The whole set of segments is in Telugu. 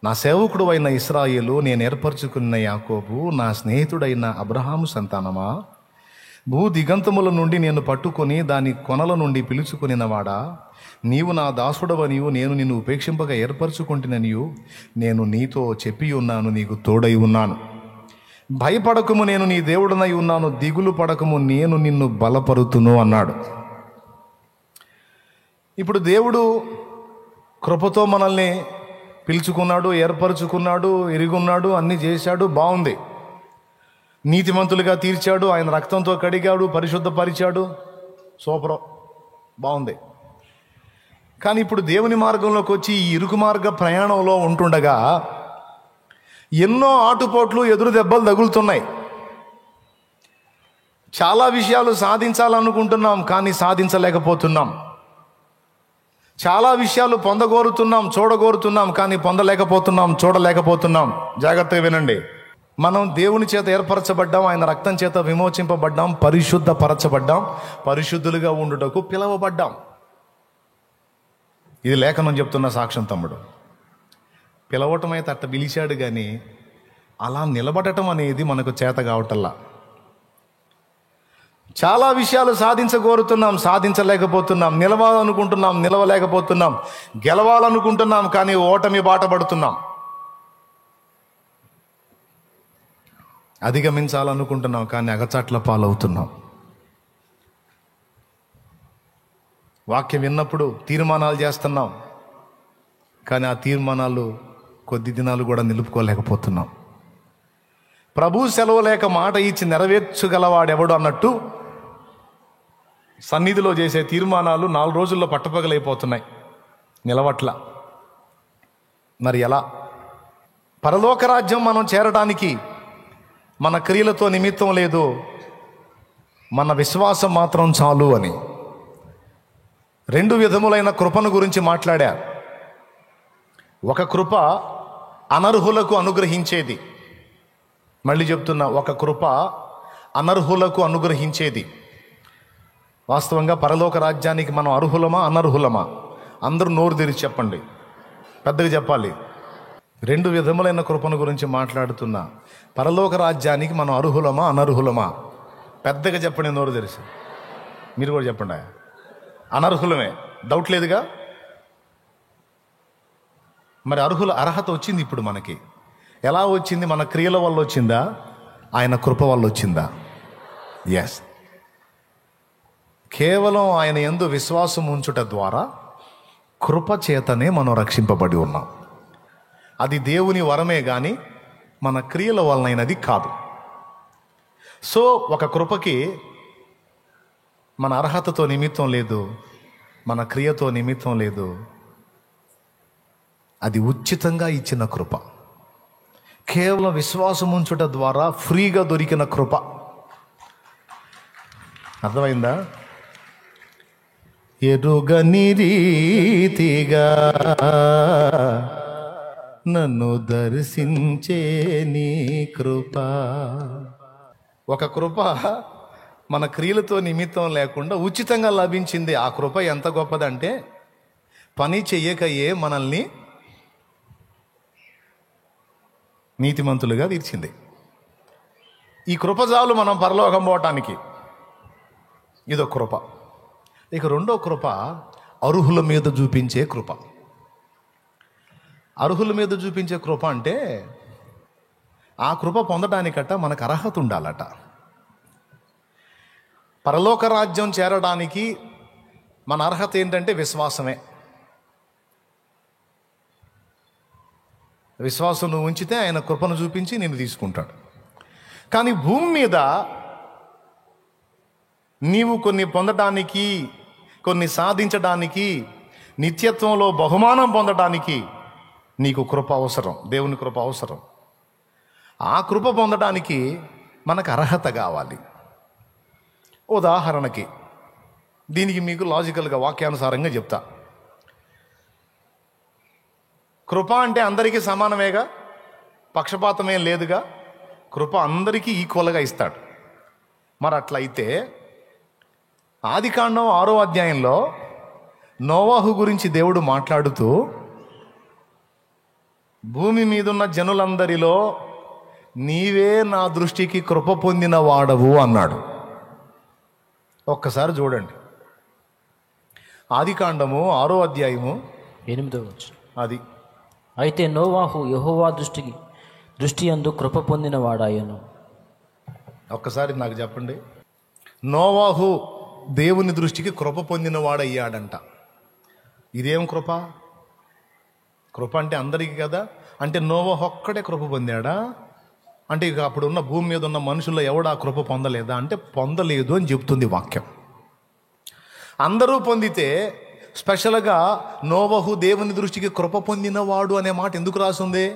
నా సేవకుడు అయిన ఇశ్రాయేలు, నేను ఏర్పరచుకున్న యాకోబు, నా స్నేహితుడైన అబ్రహాము సంతానమా, భూ దిగంతముల నుండి నేను పట్టుకొని దాని కొనల నుండి పిలుచుకొనినవాడా, నీవు నా దాసుడవనియు నేను నిన్ను ఉపేక్షింపగా ఏర్పరచుకుంటుననియు నేను నీతో చెప్పి ఉన్నాను, నీకు తోడై ఉన్నాను. భయపడకము, నేను నీ దేవుడనై ఉన్నాను, దిగులు పడకము, నేను నిన్ను బలపరుతును అన్నాడు. ఇప్పుడు దేవుడు కృపతో మనల్ని పిలుచుకున్నాడు, ఏర్పరచుకున్నాడు, ఎరుగున్నాడు, అన్నీ చేశాడు, బాగుంది. నీతిమంతులుగా తీర్చాడు, ఆయన రక్తంతో కడిగాడు, పరిశుద్ధపరిచాడు, సూపర్, బాగుంది. కానీ ఇప్పుడు దేవుని మార్గంలోకి వచ్చి ఈ ఇరుకు మార్గ ప్రయాణంలో ఉంటుండగా ఎన్నో ఆటుపోట్లు, ఎదురు దెబ్బలు తగులుతున్నాయి. చాలా విషయాలు సాధించాలనుకుంటున్నాం, కానీ సాధించలేకపోతున్నాం. చాలా విషయాలు పొందగోరుతున్నాం, చూడగోరుతున్నాం, కానీ పొందలేకపోతున్నాం, చూడలేకపోతున్నాం. జాగ్రత్తగా వినండి. మనం దేవుని చేత ఏర్పరచబడ్డాం, ఆయన రక్తం చేత విమోచింపబడ్డాం, పరిశుద్ధపరచబడ్డాం, పరిశుద్ధులుగా ఉండుటకు పిలవబడ్డాం. ఇది లేఖనం చెప్తున్న సాక్ష్యం తమ్ముడు. పిలవటం అయితే అట్ట పిలిచాడు, కానీ అలా నిలబడటం అనేది మనకు చేత కావటల్లా. చాలా విషయాలు సాధించగోరుతున్నాం, సాధించలేకపోతున్నాం. నిలవాలనుకుంటున్నాం, నిలవలేకపోతున్నాం. గెలవాలనుకుంటున్నాం, కానీ ఓటమి బాట పడుతున్నాం. అధిగమించాలనుకుంటున్నాం, కానీ అగచాట్ల పాలవుతున్నాం. వాక్యం విన్నప్పుడు తీర్మానాలు చేస్తున్నాం, కానీ ఆ తీర్మానాలు కొద్ది దినాలు కూడా నిలుపుకోలేకపోతున్నాం. ప్రభు సెలవు లేక మాట ఇచ్చి నెరవేర్చగలవాడెవడు అన్నట్టు సన్నిధిలో చేసే తీర్మానాలు 4 రోజుల్లో పట్టపగలైపోతున్నాయి, నిలవట్ల. మరి ఎలా? పరలోక రాజ్యం మనం చేరడానికి మన క్రియలతో నిమిత్తం లేదు, మన విశ్వాసం మాత్రం చాలు అని 2 విధములైన కృపను గురించి మాట్లాడా. ఒక కృప అనర్హులకు అనుగ్రహించేది. మళ్ళీ చెప్తున్నా, ఒక కృప అనర్హులకు అనుగ్రహించేది. వాస్తవంగా పరలోక రాజ్యానికి మనం అర్హులమా, అనర్హులమా? అందరూ నోరు తెరిచి చెప్పండి, పెద్దగా చెప్పాలి. 2 విధములైన కృపను గురించి మాట్లాడుతున్నా. పరలోక రాజ్యానికి మనం అర్హులమా, అనర్హులమా? పెద్దగా చెప్పండి, నోరు తెరిచి. మీరు కూడా చెప్పండి. అనర్హులమే, డౌట్ లేదుగా. మరి అర్హత వచ్చింది ఇప్పుడు మనకి. ఎలా వచ్చింది? మన క్రియల వల్ల వచ్చిందా, ఆయన కృప వల్ల వచ్చిందా? ఎస్. కేవలం ఆయన యందు విశ్వాసం ఉంచుట ద్వారా కృప చేతనే మనం రక్షింపబడి ఉన్నాం. అది దేవుని వరమే కానీ మన క్రియల వలనైనది కాదు. సో ఒక కృపకి మన అర్హతతో నిమిత్తం లేదు, మన క్రియతో నిమిత్తం లేదు. అది ఉచితంగా ఇచ్చిన కృప, కేవలం విశ్వాసం ఉంచుట ద్వారా ఫ్రీగా దొరికిన కృప. అర్థమైందా? ఎరుగని రీతిగా నన్ను దర్శించే నీ కృప. ఒక కృప మన క్రియలతో నిమిత్తం లేకుండా ఉచితంగా లభించింది. ఆ కృప ఎంత గొప్పదంటే పని చెయ్యకయే మనల్ని నీతిమంతులుగా తీర్చింది. ఈ కృప చాలు మనం పరలోకం పోవటానికి. ఇదో కృప. ఇక రెండో కృప అర్హుల మీద చూపించే కృప. అర్హుల మీద చూపించే కృప అంటే ఆ కృప పొందడానికట మనకు అర్హత ఉండాలట. పరలోక రాజ్యం చేరడానికి మన అర్హత ఏంటంటే విశ్వాసమే. విశ్వాసం నువ్వు ఉంచితే ఆయన కృపను చూపించి నేను తీసుకుంటాడు. కానీ భూమి మీద నీవు కొన్ని పొందడానికి, కొన్ని సాధించడానికి, నిత్యత్వంలో బహుమానం పొందడానికి నీకు కృప అవసరం, దేవుని కృప అవసరం. ఆ కృప పొందడానికి మనకు అర్హత కావాలి. ఉదాహరణకి దీనికి మీకు లాజికల్గా వాక్యానుసారంగా చెప్తా. కృప అంటే అందరికీ సమానమేగా, పక్షపాతమేం లేదుగా. కృప అందరికీ ఈక్వల్గా ఇస్తాడు. మరి అట్లయితే ఆదికాండం 6వ అధ్యాయంలో నోవాహు గురించి దేవుడు మాట్లాడుతూ భూమి మీదున్న జనులందరిలో నీవే నా దృష్టికి కృప పొందిన వాడవు అన్నాడు. ఒక్కసారి చూడండి, ఆదికాండము 6వ అధ్యాయము 8వ వచనం. అది. అయితే నోవాహు యెహోవా దృష్టి యందు కృప పొందిన వాడాయను. ఒక్కసారి నాకు చెప్పండి, నోవాహు దేవుని దృష్టికి కృప పొందిన వాడయ్యాడంట. ఇదేం కృప? కృప అంటే అందరికీ కదా. అంటే నోవాహు ఒక్కడే కృప పొందాడా? అంటే ఇక అప్పుడున్న భూమి మీద ఉన్న మనుషుల్లో ఎవడా కృప పొందలేదా అంటే పొందలేదు అని చెప్తుంది వాక్యం. అందరూ పొందితే స్పెషల్గా నోవహు దేవుని దృష్టికి కృప పొందినవాడు అనే మాట ఎందుకు రాసింది?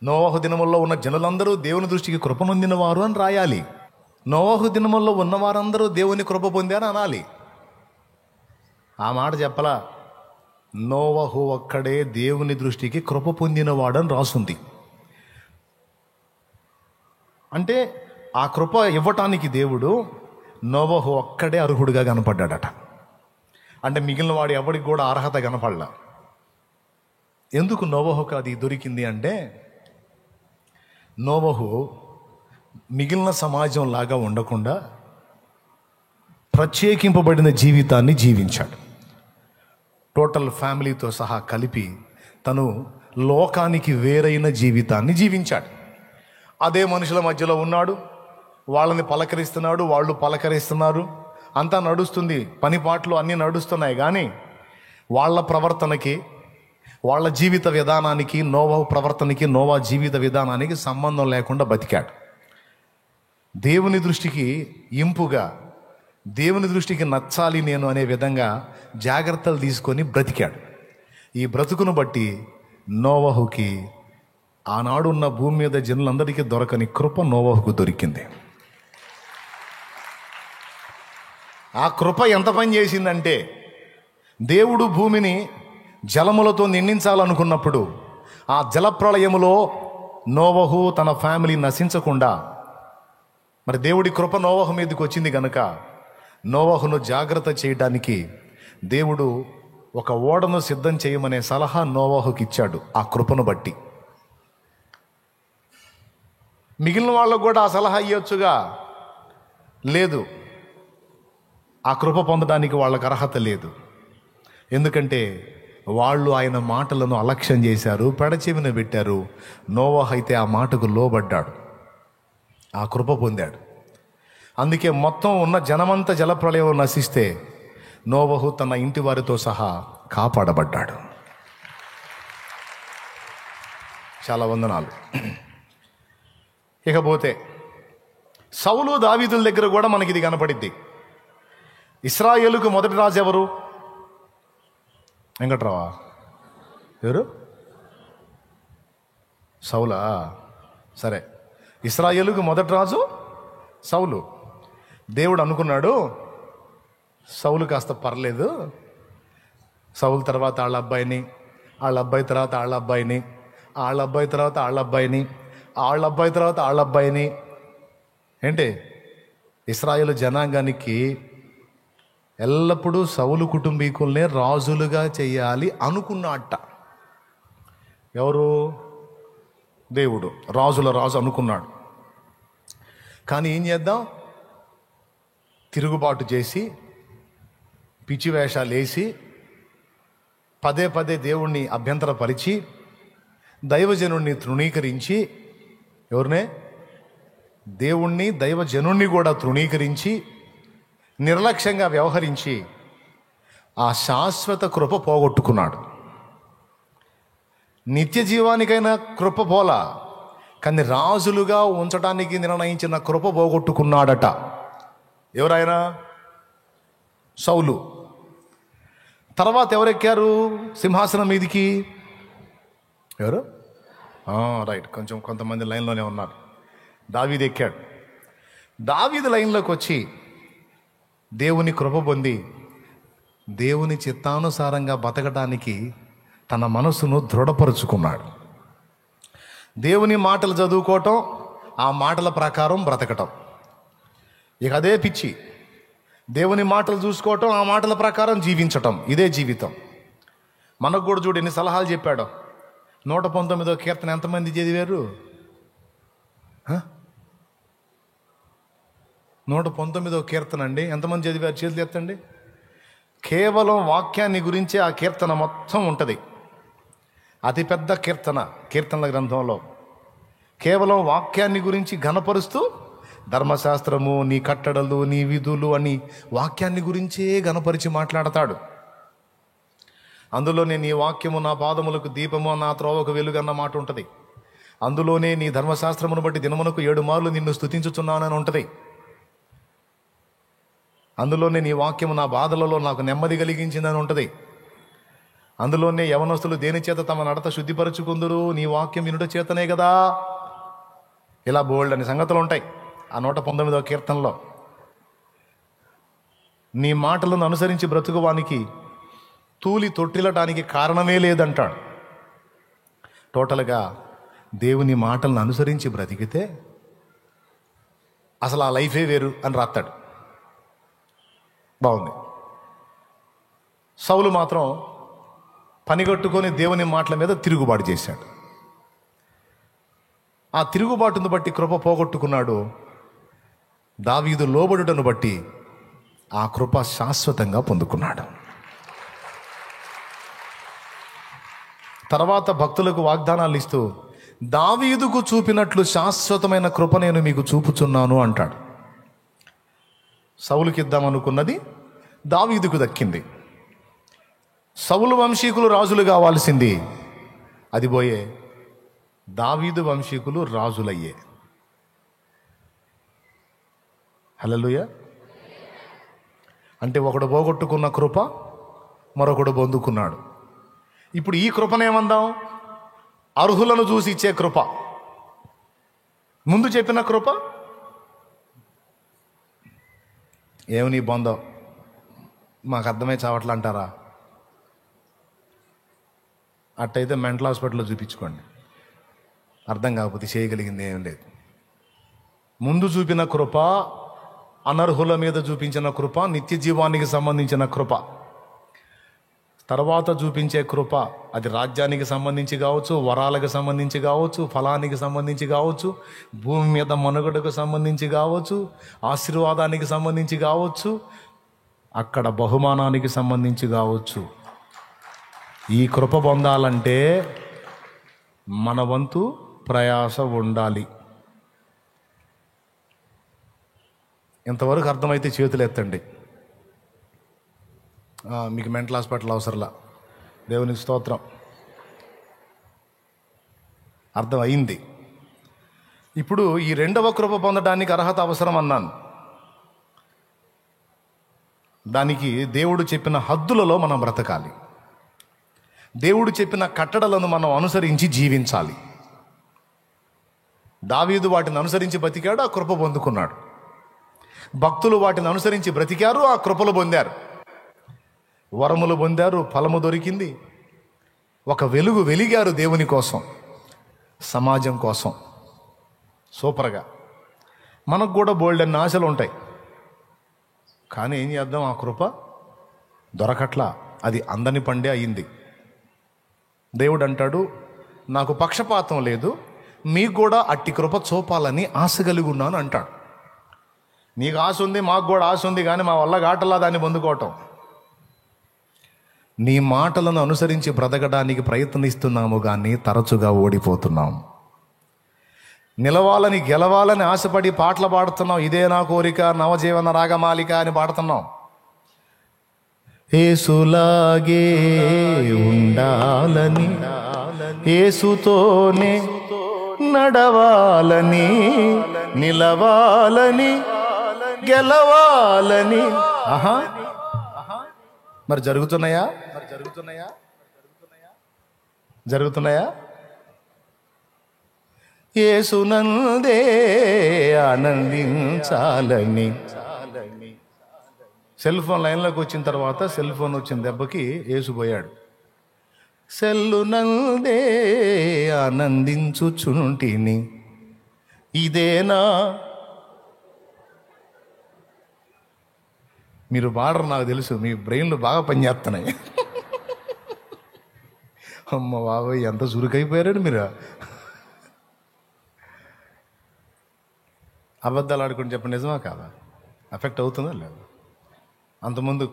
నోవహు దినముల్లో ఉన్న జనులందరూ దేవుని దృష్టికి కృప పొందినవారు అని రాయాలి. నోవహు దినముల్లో ఉన్నవారందరూ దేవుని కృప పొందారు అనాలి. ఆ మాట చెప్పలా. నోవహు ఒక్కడే దేవుని దృష్టికి కృప పొందినవాడు అని రాసుంది. అంటే ఆ కృప ఇవ్వటానికి దేవుడు నోవహు ఒక్కడే అర్హుడిగా కనపడ్డాడట. అంటే మిగిలిన వాడు ఎవరికి కూడా అర్హత కనపడలా. ఎందుకు నోవహుకు అది దొరికింది అంటే, నోవహు మిగిలిన సమాజం లాగా ఉండకుండా ప్రత్యేకింపబడిన జీవితాన్ని జీవించాడు. టోటల్ ఫ్యామిలీతో సహా కలిపి తను లోకానికి వేరైన జీవితాన్ని జీవించాడు. అదే మనుషుల మధ్యలో ఉన్నాడు, వాళ్ళని పలకరిస్తున్నాడు, వాళ్ళు పలకరిస్తున్నారు, అంతా నడుస్తుంది, పని పాటలు అన్నీ నడుస్తున్నాయి. కానీ వాళ్ళ ప్రవర్తనకి, వాళ్ళ జీవిత విధానానికి, నోవహు ప్రవర్తనకి, నోవా జీవిత విధానానికి సంబంధం లేకుండా బతికాడు. దేవుని దృష్టికి ఇంపుగా, దేవుని దృష్టికి నచ్చాలి నేను అనే విధంగా జాగ్రత్తలు తీసుకొని బ్రతికాడు. ఈ బ్రతుకును బట్టి నోవహుకి ఆనాడు ఉన్న భూమి మీద జనులందరికీ దొరకని కృప నోవహుకు దొరికింది. ఆ కృప ఎంత పని చేసిందంటే, దేవుడు భూమిని జలములతో నిండించాలనుకున్నప్పుడు ఆ జలప్రళయములో నోవహు తన ఫ్యామిలీ నశించకుండా, మరి దేవుడి కృప నోవహు మీదకి వచ్చింది కనుక నోవహును జాగ్రత్త చేయడానికి దేవుడు ఒక ఓడను సిద్ధం చేయమనే సలహా నోవహుకి ఇచ్చాడు. ఆ కృపను బట్టి మిగిలిన వాళ్ళకు కూడా ఆ సలహా ఇవ్వచ్చుగా, లేదు, ఆ కృప పొందడానికి వాళ్ళకు అర్హత లేదు. ఎందుకంటే వాళ్ళు ఆయన మాటలను అలక్ష్యం చేశారు, పెడచెవిన పెట్టారు. నోవహు అయితే ఆ మాటకు లోబడ్డాడు, ఆ కృప పొందాడు. అందుకే మొత్తం ఉన్న జనమంతా జలప్రళయం నశిస్తే నోవహు తన ఇంటి వారితో సహా కాపాడబడ్డాడు. చాలా వందనాలు. ఇకపోతే సౌలు దావీదుల దగ్గర కూడా మనకి ఇది కనపడిద్ది. ఇశ్రాయేలుకు మొదటి రాజు ఎవరు? వెంకట్రావా? ఎవరు? సౌలా? సరే, ఇశ్రాయేలుకు మొదటి రాజు సౌలు. దేవుడు అనుకున్నాడు, సౌలు కాస్త పర్లేదు, సౌలు తర్వాత వాళ్ళ అబ్బాయిని, వాళ్ళ అబ్బాయి తర్వాత వాళ్ళ అబ్బాయిని, వాళ్ళ అబ్బాయి తర్వాత వాళ్ళ అబ్బాయిని, వాళ్ళ అబ్బాయి తర్వాత వాళ్ళ అబ్బాయిని, ఏంటి ఇశ్రాయేలు జనాంగానికి ఎల్లప్పుడూ సౌలు కుటుంబీకుల్నే రాజులుగా చేయాలి అనుకున్నట్ట. ఎవరు? దేవుడు రాజుల రాజు అనుకున్నాడు. కానీ ఏం చేద్దాం, తిరుగుబాటు చేసి పిచ్చి వేషాలు వేసి పదే పదే దేవుణ్ణి అభ్యంతరపరిచి దైవజనుణ్ణి తృణీకరించి, ఎవరినే? దేవుణ్ణి దైవజనుణ్ణి కూడా తృణీకరించి నిర్లక్ష్యంగా వ్యవహరించి ఆ శాశ్వత కృప పోగొట్టుకున్నాడు. నిత్య జీవానికైనా కృప పోలా, కానీ రాజులుగా ఉంచడానికి నిర్ణయించిన కృప పోగొట్టుకున్నాడట. ఎవరైనా? సౌలు. తర్వాత ఎవరెక్కారు సింహాసనం మీదికి? ఎవరు? రైట్, కొంతమంది లైన్లోనే ఉన్నారు. దావీదు ఎక్కాడు. దావీదు లైన్లోకి వచ్చి దేవుని కృప పొంది దేవుని చిత్తానుసారంగా బతకడానికి తన మనసును దృఢపరుచుకున్నాడు. దేవుని మాటలు చదువుకోవటం, ఆ మాటల ప్రకారం బ్రతకటం, ఇక అదే పిచ్చి. దేవుని మాటలు చూసుకోవటం, ఆ మాటల ప్రకారం జీవించటం, ఇదే జీవితం. మనకు కూడా చూడు ఎన్ని సలహాలు చెప్పాడో. 119వ కీర్తన ఎంతమంది చదివారు? 119వ కీర్తన అండి, ఎంతమంది చదివారు? చేతులు ఎత్తండి. కేవలం వాక్యాన్ని గురించే ఆ కీర్తన మొత్తం ఉంటుంది. అతిపెద్ద కీర్తనల గ్రంథంలో కేవలం వాక్యాన్ని గురించి ఘనపరుస్తూ, ధర్మశాస్త్రము, నీ కట్టడలు, నీ విధులు అని వాక్యాన్ని గురించే ఘనపరిచి మాట్లాడతాడు. అందులోనే నీ వాక్యము నా పాదములకు దీపము, నా త్రోవకు వెలుగు అన్న మాట ఉంటుంది. అందులోనే నీ ధర్మశాస్త్రమును బట్టి దినమునకు 7 మార్లు నిన్ను స్తుతించుచున్నానని ఉంటుంది. అందులోనే నీ వాక్యము నా బాధలలో నాకు నెమ్మది కలిగించిందని ఉంటుంది. అందులోనే యవనస్తులు దేని చేత తమ నడత శుద్ధిపరచుకుందురు, నీ వాక్యం వినుట చేతనే కదా. ఇలా బోల్డ్ అని సంగతులు ఉంటాయి ఆ 119వ కీర్తనలో. నీ మాటలను అనుసరించి బ్రతుకువానికి తూలి తొట్టిల్లటానికి కారణమే లేదంటాడు. టోటల్గా దేవుని మాటలను అనుసరించి బ్రతికితే అసలు ఆ లైఫే వేరు అని రాస్తాడు. బాగుంది. సౌలు మాత్రం పనిగట్టుకొని దేవుని మాటల మీద తిరుగుబాటు చేశాడు. ఆ తిరుగుబాటును బట్టి కృప పోగొట్టుకున్నాడు. దావీదు లోబడుటను బట్టి ఆ కృప శాశ్వతంగా పొందుకున్నాడు. తర్వాత భక్తులకు వాగ్దానాలు ఇస్తూ, దావీదుకు చూపినట్లు శాశ్వతమైన కృప నేను మీకు చూపుచున్నాను అంటాడు. సౌలుకి ఇద్దామనుకున్నది దావీదుకు దక్కింది. సౌలు వంశీకులు రాజులు కావాల్సింది అది పోయే దావీదు వంశీకులు రాజులయ్యే. హల్లెలూయా. అంటే ఒకడు పోగొట్టుకున్న కృప మరొకడు పొందుకున్నాడు. ఇప్పుడు ఈ కృపనేమందాం? అర్హులను చూసి ఇచ్చే కృప. ముందు చెప్పిన కృప ఏమి నీ పొందావు, మాకు అర్థమై చావట్లా అంటారా? అట్టయితే మెంటల్ హాస్పిటల్లో చూపించుకోండి. అర్థం కాకపోతే చేయగలిగింది ఏం లేదు. ముందు చూపిన కృప అనర్హుల మీద చూపించిన కృప, నిత్య జీవానికి సంబంధించిన కృప. తర్వాత చూపించే కృప అది రాజ్యానికి సంబంధించి కావచ్చు, వరాలకు సంబంధించి కావచ్చు, ఫలానికి సంబంధించి కావచ్చు, భూమి మీద మనుగడకు సంబంధించి కావచ్చు, ఆశీర్వాదానికి సంబంధించి కావచ్చు, అక్కడ బహుమానానికి సంబంధించి కావచ్చు. ఈ కృప పొందాలంటే మన వంతు ప్రయాస ఉండాలి. ఇంతవరకు అర్థమైతే చేతులు ఎత్తండి. మీకు మెంటల్ హాస్పిటల్ అవసరంలా, దేవునికి స్తోత్రం. అర్థం అయింది. ఇప్పుడు ఈ రెండవ కృప పొందడానికి అర్హత అవసరం అన్నాను. దానికి దేవుడు చెప్పిన హద్దులలో మనం బ్రతకాలి. దేవుడు చెప్పిన కట్టడలను మనం అనుసరించి జీవించాలి. దావీదు వాటిని అనుసరించి బ్రతికాడు, ఆ కృప పొందుకున్నాడు. భక్తులు వాటిని అనుసరించి బ్రతికారు, ఆ కృపలు పొందారు. వరములు పొందారు, ఫలము దొరికింది. ఒక వెలుగు వెలిగారు దేవుని కోసం, సమాజం కోసం. సూపర్గా. మనకు కూడా బోల్డ్ అన్ని ఆశలు ఉంటాయి. కానీ ఏం చేద్దాం, ఆ కృప దొరకట్లా. అది అందని పండే అయింది. దేవుడు అంటాడు, నాకు పక్షపాతం లేదు, మీకు కూడా అట్టి కృప చూపాలని ఆశ కలిగి ఉన్నాను అంటాడు. నీకు ఆశ ఉంది, మాకు కూడా ఆశ ఉంది, కానీ మా వల్ల కాటలా దాన్ని పొందుకోవటం. నీ మాటలను అనుసరించి బ్రతకడానికి ప్రయత్నిస్తున్నాము, కానీ తరచుగా ఓడిపోతున్నాం. నిలవాలని గెలవాలని ఆశపడి పాటలు పాడుతున్నాం. ఇదే నా కోరిక, నవజీవన రాగమాలిక అని పాడుతున్నాం. యేసులాగే ఉండాలని, యేసుతోనే నడవాలని, నిలవాలని, గెలవాలని. మరి జరుగుతున్నాయా? జరుగుతున్నాయా? యేసునందే ఆనందించాలని. సెల్ ఫోన్ లైన్లోకి వచ్చిన తర్వాత సెల్ ఫోన్ వచ్చిన దెబ్బకి యేసుపోయాడు. సెల్లునందే ఆనందించుచుంటిని, ఇదేనా? మీరు పాడరు, నాకు తెలుసు, మీ బ్రెయిన్లు బాగా పనిచేస్తున్నాయి. అమ్మ బాబోయ్, ఎంత చురుకైపోయారండి మీరు. అబద్ధాలు ఆడుకుని చెప్పండి, నిజమా కాదా? ఎఫెక్ట్ అవుతుందా లేదు? అంతకుముందు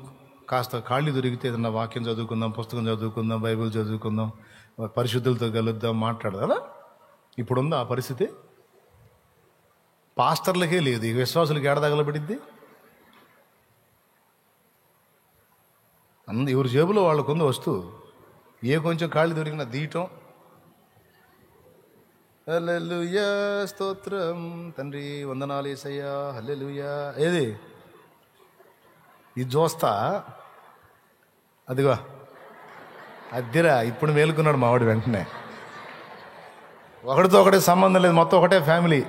కాస్త ఖాళీ దొరికితే ఏదన్నా వాక్యం చదువుకుందాం, పుస్తకం చదువుకుందాం, బైబిల్ చదువుకుందాం, పరిశుద్ధులతో కలుద్దాం, మాట్లాడదాం కదా. ఇప్పుడుందా ఆ పరిస్థితి? పాస్టర్లకే లేదు, ఈ విశ్వాసులకి ఏడ తగలబడిద్ది? ఎవరి జేబులో వాళ్ళకుంది వస్తువు. ఏ కొంచెం ఖాళీ దొరికినా దీయటం, హల్లెలూయా స్తోత్రం తండ్రి వందనాలు యేసయ్యా హల్లెలూయా. ఏది ఇది చూస్తా, అదిగో అద్దిరా ఇప్పుడు మేలుకున్నాడు మావాడు. వెంటనే ఒకటితో ఒకటే సంబంధం లేదు, మొత్తం ఒకటే ఫ్యామిలీ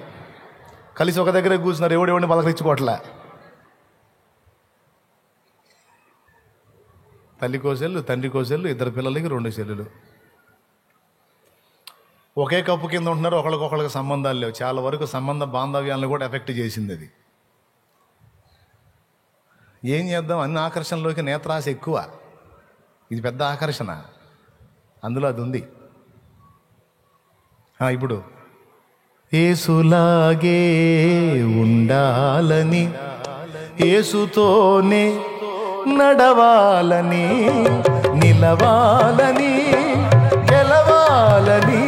కలిసి ఒక దగ్గరే కూర్చున్నారు, ఎవడెవడిని పలకరించుకోవట్లే. తల్లి కోసెళ్ళు, తండ్రి కోసెళ్ళు, ఇద్దరు పిల్లలకి 2 చెల్లెలు. ఒకే కప్పు కింద ఉంటున్నారు, ఒకరికొకరికి సంబంధాలు లేవు. చాలా వరకు సంబంధ బాంధవ్యాలను కూడా ఎఫెక్ట్ చేసింది అది. ఏం చేద్దాం, అన్ని ఆకర్షణలోకి నేత్రాశ ఎక్కువ. ఇది పెద్ద ఆకర్షణ, అందులో అది ఉంది. ఇప్పుడు యేసులాగే ఉండాలని, యేసుతోనే నడవాలని, నిలవాలని, గెలవాలని,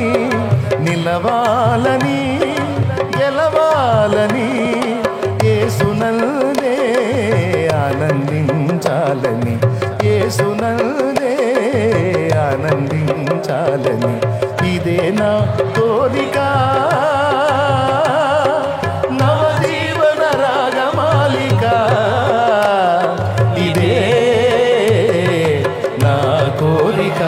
నిలవాలని, గెలవాలని, యేసునందే ఆనందించాలని, యేసునందే ఆనందించాలని, ఇదే నా కోరిక, నవజీవన రాగమాలిక, ఇదే నా కోరిక,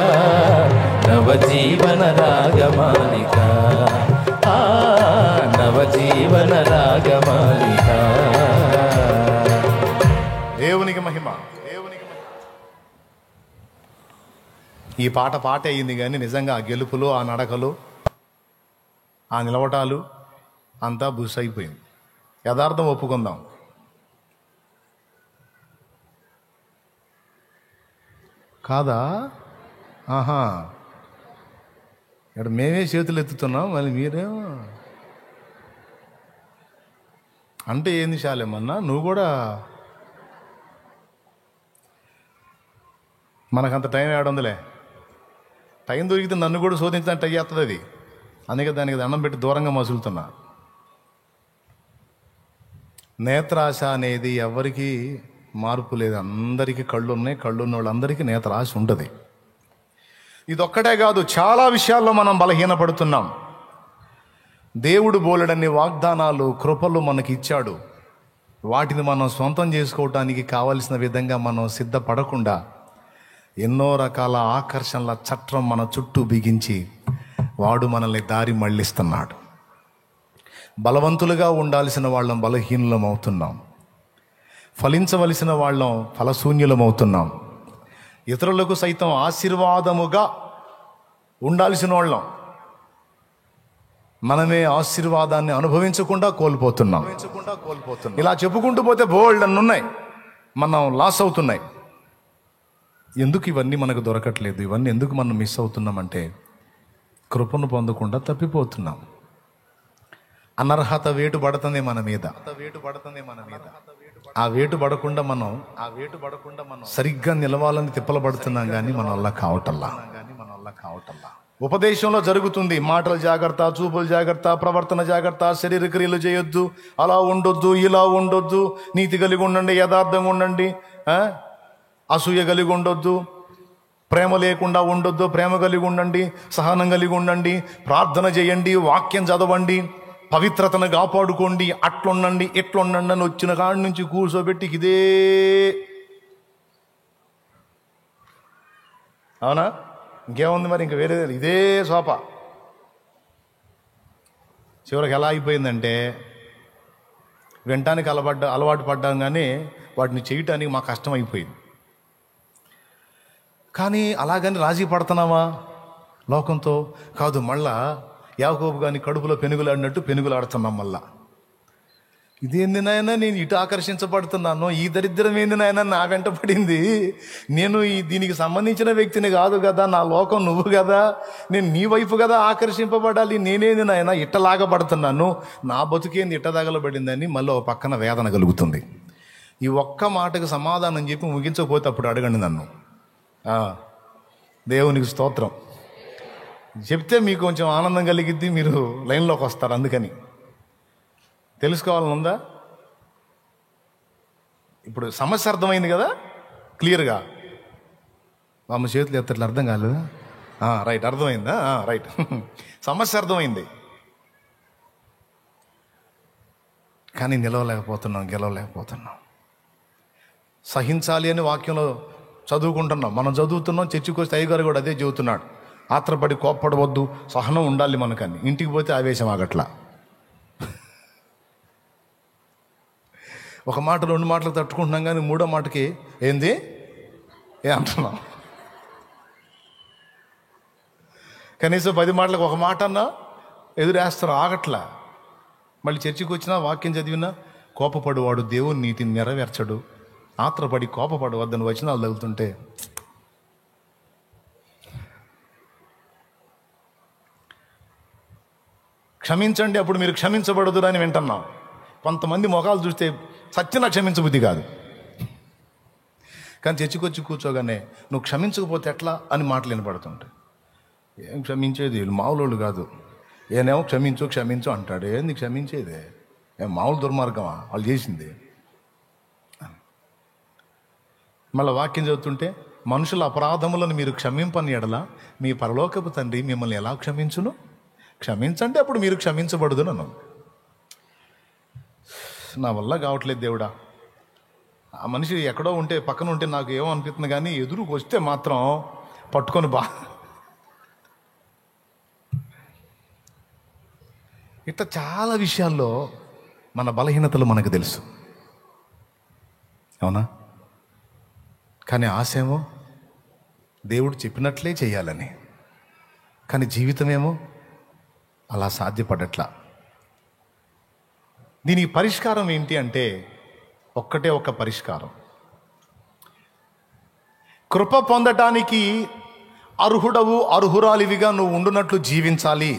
నవజీవన రాగమాలిక, నవజీవన రాగమాలిక. దేవునికి మహిమ, దేవునికి మహిమ. ఈ పాట అయ్యింది, కానీ నిజంగా ఆ గెలుపులు, ఆ నడకలు, ఆ నిలవటాలు అంతా బుస్ అయిపోయింది. యథార్థం ఒప్పుకుందాం. కాదా? ఆహా, ఇక్కడ మేమే చేతులు ఎత్తుతున్నాం, మళ్ళీ మీరేమో అంటే ఏంది చాలేమన్నా? నువ్వు కూడా మనకంత టైం ఏడుందిలే. టైం దొరికితే నన్ను కూడా శోధించడానికి ట్రై చేస్తుంది అది. అందుకే దానికి దండం పెట్టి దూరంగా మసులుతున్నా. నేత్రాశ అనేది ఎవరికి మార్పు లేదు, అందరికీ కళ్ళు ఉన్నాయి. కళ్ళు ఉన్న వాళ్ళందరికీ నేత్రాశ ఉంటుంది. ఇదొక్కటే కాదు, చాలా విషయాల్లో మనం బలహీనపడుతున్నాం. దేవుడు బోలెడన్ని వాగ్దానాలు, కృపలు మనకి ఇచ్చాడు. వాటిని మనం సొంతం చేసుకోవటానికి కావలసిన విధంగా మనం సిద్ధపడకుండా ఎన్నో రకాల ఆకర్షణల చట్రం మన చుట్టూ బిగించి వాడు మనల్ని దారి మళ్ళిస్తున్నాడు. బలవంతులుగా ఉండాల్సిన వాళ్ళం బలహీనులం అవుతున్నాం. ఫలించవలసిన వాళ్ళం ఫలశూన్యులం అవుతున్నాం. ఇతరులకు సైతం ఆశీర్వాదముగా ఉండాల్సిన వాళ్ళం మనమే ఆశీర్వాదాన్ని అనుభవించకుండా కోల్పోతున్నాం. ఇలా చెప్పుకుంటూ పోతే బోల్డ్ అన్ని ఉన్నాయి, మనం లాస్ అవుతున్నాయి. ఎందుకు ఇవన్నీ మనకు దొరకట్లేదు? ఇవన్నీ ఎందుకు మనం మిస్ అవుతున్నామంటే కృపను పొందకుండా తప్పిపోతున్నాం. అనర్హత వేటు పడుతుంది మన మీద. ఆ వేటు పడకుండా మనం సరిగ్గా నిలవాలని తిప్పలు పడుతున్నాం, కానీ మన వల్ల కావటల్లా. ఉపదేశంలో జరుగుతుంది, మాటలు జాగ్రత్త, చూపులు జాగ్రత్త, ప్రవర్తన జాగ్రత్త, శరీర క్రియలు చేయొద్దు, అలా ఉండొద్దు, ఇలా ఉండొద్దు, నీతి కలిగి ఉండండి, యథార్థంగా ఉండండి, అసూయ కలిగి ఉండొద్దు, ప్రేమ లేకుండా ఉండొద్దు, ప్రేమ కలిగి ఉండండి, సహనం కలిగి ఉండండి, ప్రార్థన చేయండి, వాక్యం చదవండి, పవిత్రతను కాపాడుకోండి, అట్లుండండి, ఇట్లుండండి అని వచ్చిన కాడి నుంచి కూర్చోబెట్టి ఇదే. అవునా? ఇంకేముంది మరి? ఇంక వేరే ఇదే సోప. చివరికి ఎలా అయిపోయిందంటే వినటానికి అలవాటు పడ్డాం, కానీ వాటిని చేయటానికి మాకు కష్టం అయిపోయింది. కానీ అలాగని రాజీ పడుతున్నావా లోకంతో? కాదు, మళ్ళా యాకోబు గాని కడుపులో పెనుగులాడినట్టు పెనుగులాడుతున్నాం. మళ్ళా ఇదేంది నాయన, నేను ఇటు ఆకర్షించబడుతున్నాను, ఈ దరిద్రం ఏంది నాయన నా వెంట పడింది, నేను దీనికి సంబంధించిన వ్యక్తిని కాదు కదా, నా లోకం నువ్వు కదా, నేను నీ వైపు కదా ఆకర్షింపబడాలి, నేనేంది నాయన ఇట్టలాగబడుతున్నాను, నా బతుకేంది ఇట్ట తగలబడిందని మళ్ళీ ఒక పక్కన వేదన కలుగుతుంది. ఈ ఒక్క మాటకు సమాధానం చెప్పి ముగించకపోతే అప్పుడు అడగండి నన్ను. దేవునికి స్తోత్రం. చెప్తే మీకు కొంచెం ఆనందం కలిగిద్ది, మీరు లైన్లోకి వస్తారు. అందుకని తెలుసుకోవాలని ఉందా? ఇప్పుడు సమస్య అర్థమైంది కదా క్లియర్గా? అమ్మ చేతులు ఎత్తట్లు అర్థం కాలేదా? రైట్, అర్థమైందా? రైట్, సమస్య అర్థమైంది. కానీ గెలవలేకపోతున్నాం. సహించాలి అని వాక్యంలో చదువుకుంటున్నాం, మనం చదువుతున్నాం. చర్చికి వస్తే అయ్యగారు కూడా అదే చెబుతున్నాడు, ఆత్రపడి కోప్పడవద్దు, సహనం ఉండాలి మనకని. ఇంటికి పోతే ఆవేశం ఆగట్లా. ఒక మాట 2 మాటలు తట్టుకుంటున్నాం, కానీ 3వ మాటకి ఏంది అంటున్నాం. కనీసం 10 మాటలకు ఒక మాట అన్నా ఎదురేస్తున్నాం, ఆగట్లా. మళ్ళీ చర్చికి వచ్చినా వాక్యం చదివినా కోపపడువాడు దేవుని నీతిని నెరవేర్చడు, ఆత్రపడి కోపపడు వద్దని వచనాలు తగులుతుంటే క్షమించండి అప్పుడు మీరు క్షమించబడదురు అని వింటున్నాం. కొంతమంది మొఖాలు చూస్తే సత్యన క్షమించబుద్ధి కాదు, కానీ చర్చికొచ్చి కూర్చోగానే నువ్వు క్షమించకపోతే ఎట్లా అని మాటలు వినపడుతుంటాయి. ఏం క్షమించేది, వీళ్ళు మామూలు కాదు. ఏనేమో క్షమించు అంటాడు. ఏంది క్షమించేదే? ఏం మామూలు దుర్మార్గమా వాళ్ళు చేసింది? మళ్ళీ వాక్యం చదువుతుంటే మనుషుల అపరాధములను మీరు క్షమింపని ఎడల మీ పరలోకపు తండ్రి మిమ్మల్ని ఎలా క్షమించును? క్షమించండి అప్పుడు మీరు క్షమించబడదు నన్ను. నా వల్ల కావట్లేదు దేవుడా. ఆ మనిషి ఎక్కడో ఉంటే పక్కన ఉంటే నాకు ఏమనిపిస్తుంది, కానీ ఎదురుకు వస్తే మాత్రం పట్టుకొని ఇట్లా చాలా విషయాల్లో మన బలహీనతలు మనకు తెలుసు, అవునా? కానీ ఆశేమో దేవుడు చెప్పినట్లే చేయాలని, కానీ జీవితమేమో అలా సాధ్యపడట్లా. దీనికి పరిష్కారం ఏంటి అంటే ఒక్కటే ఒక పరిష్కారం. కృప పొందటానికి అర్హుడవు అర్హురాలివిగా నువ్వు ఉండునట్లు జీవించాలి,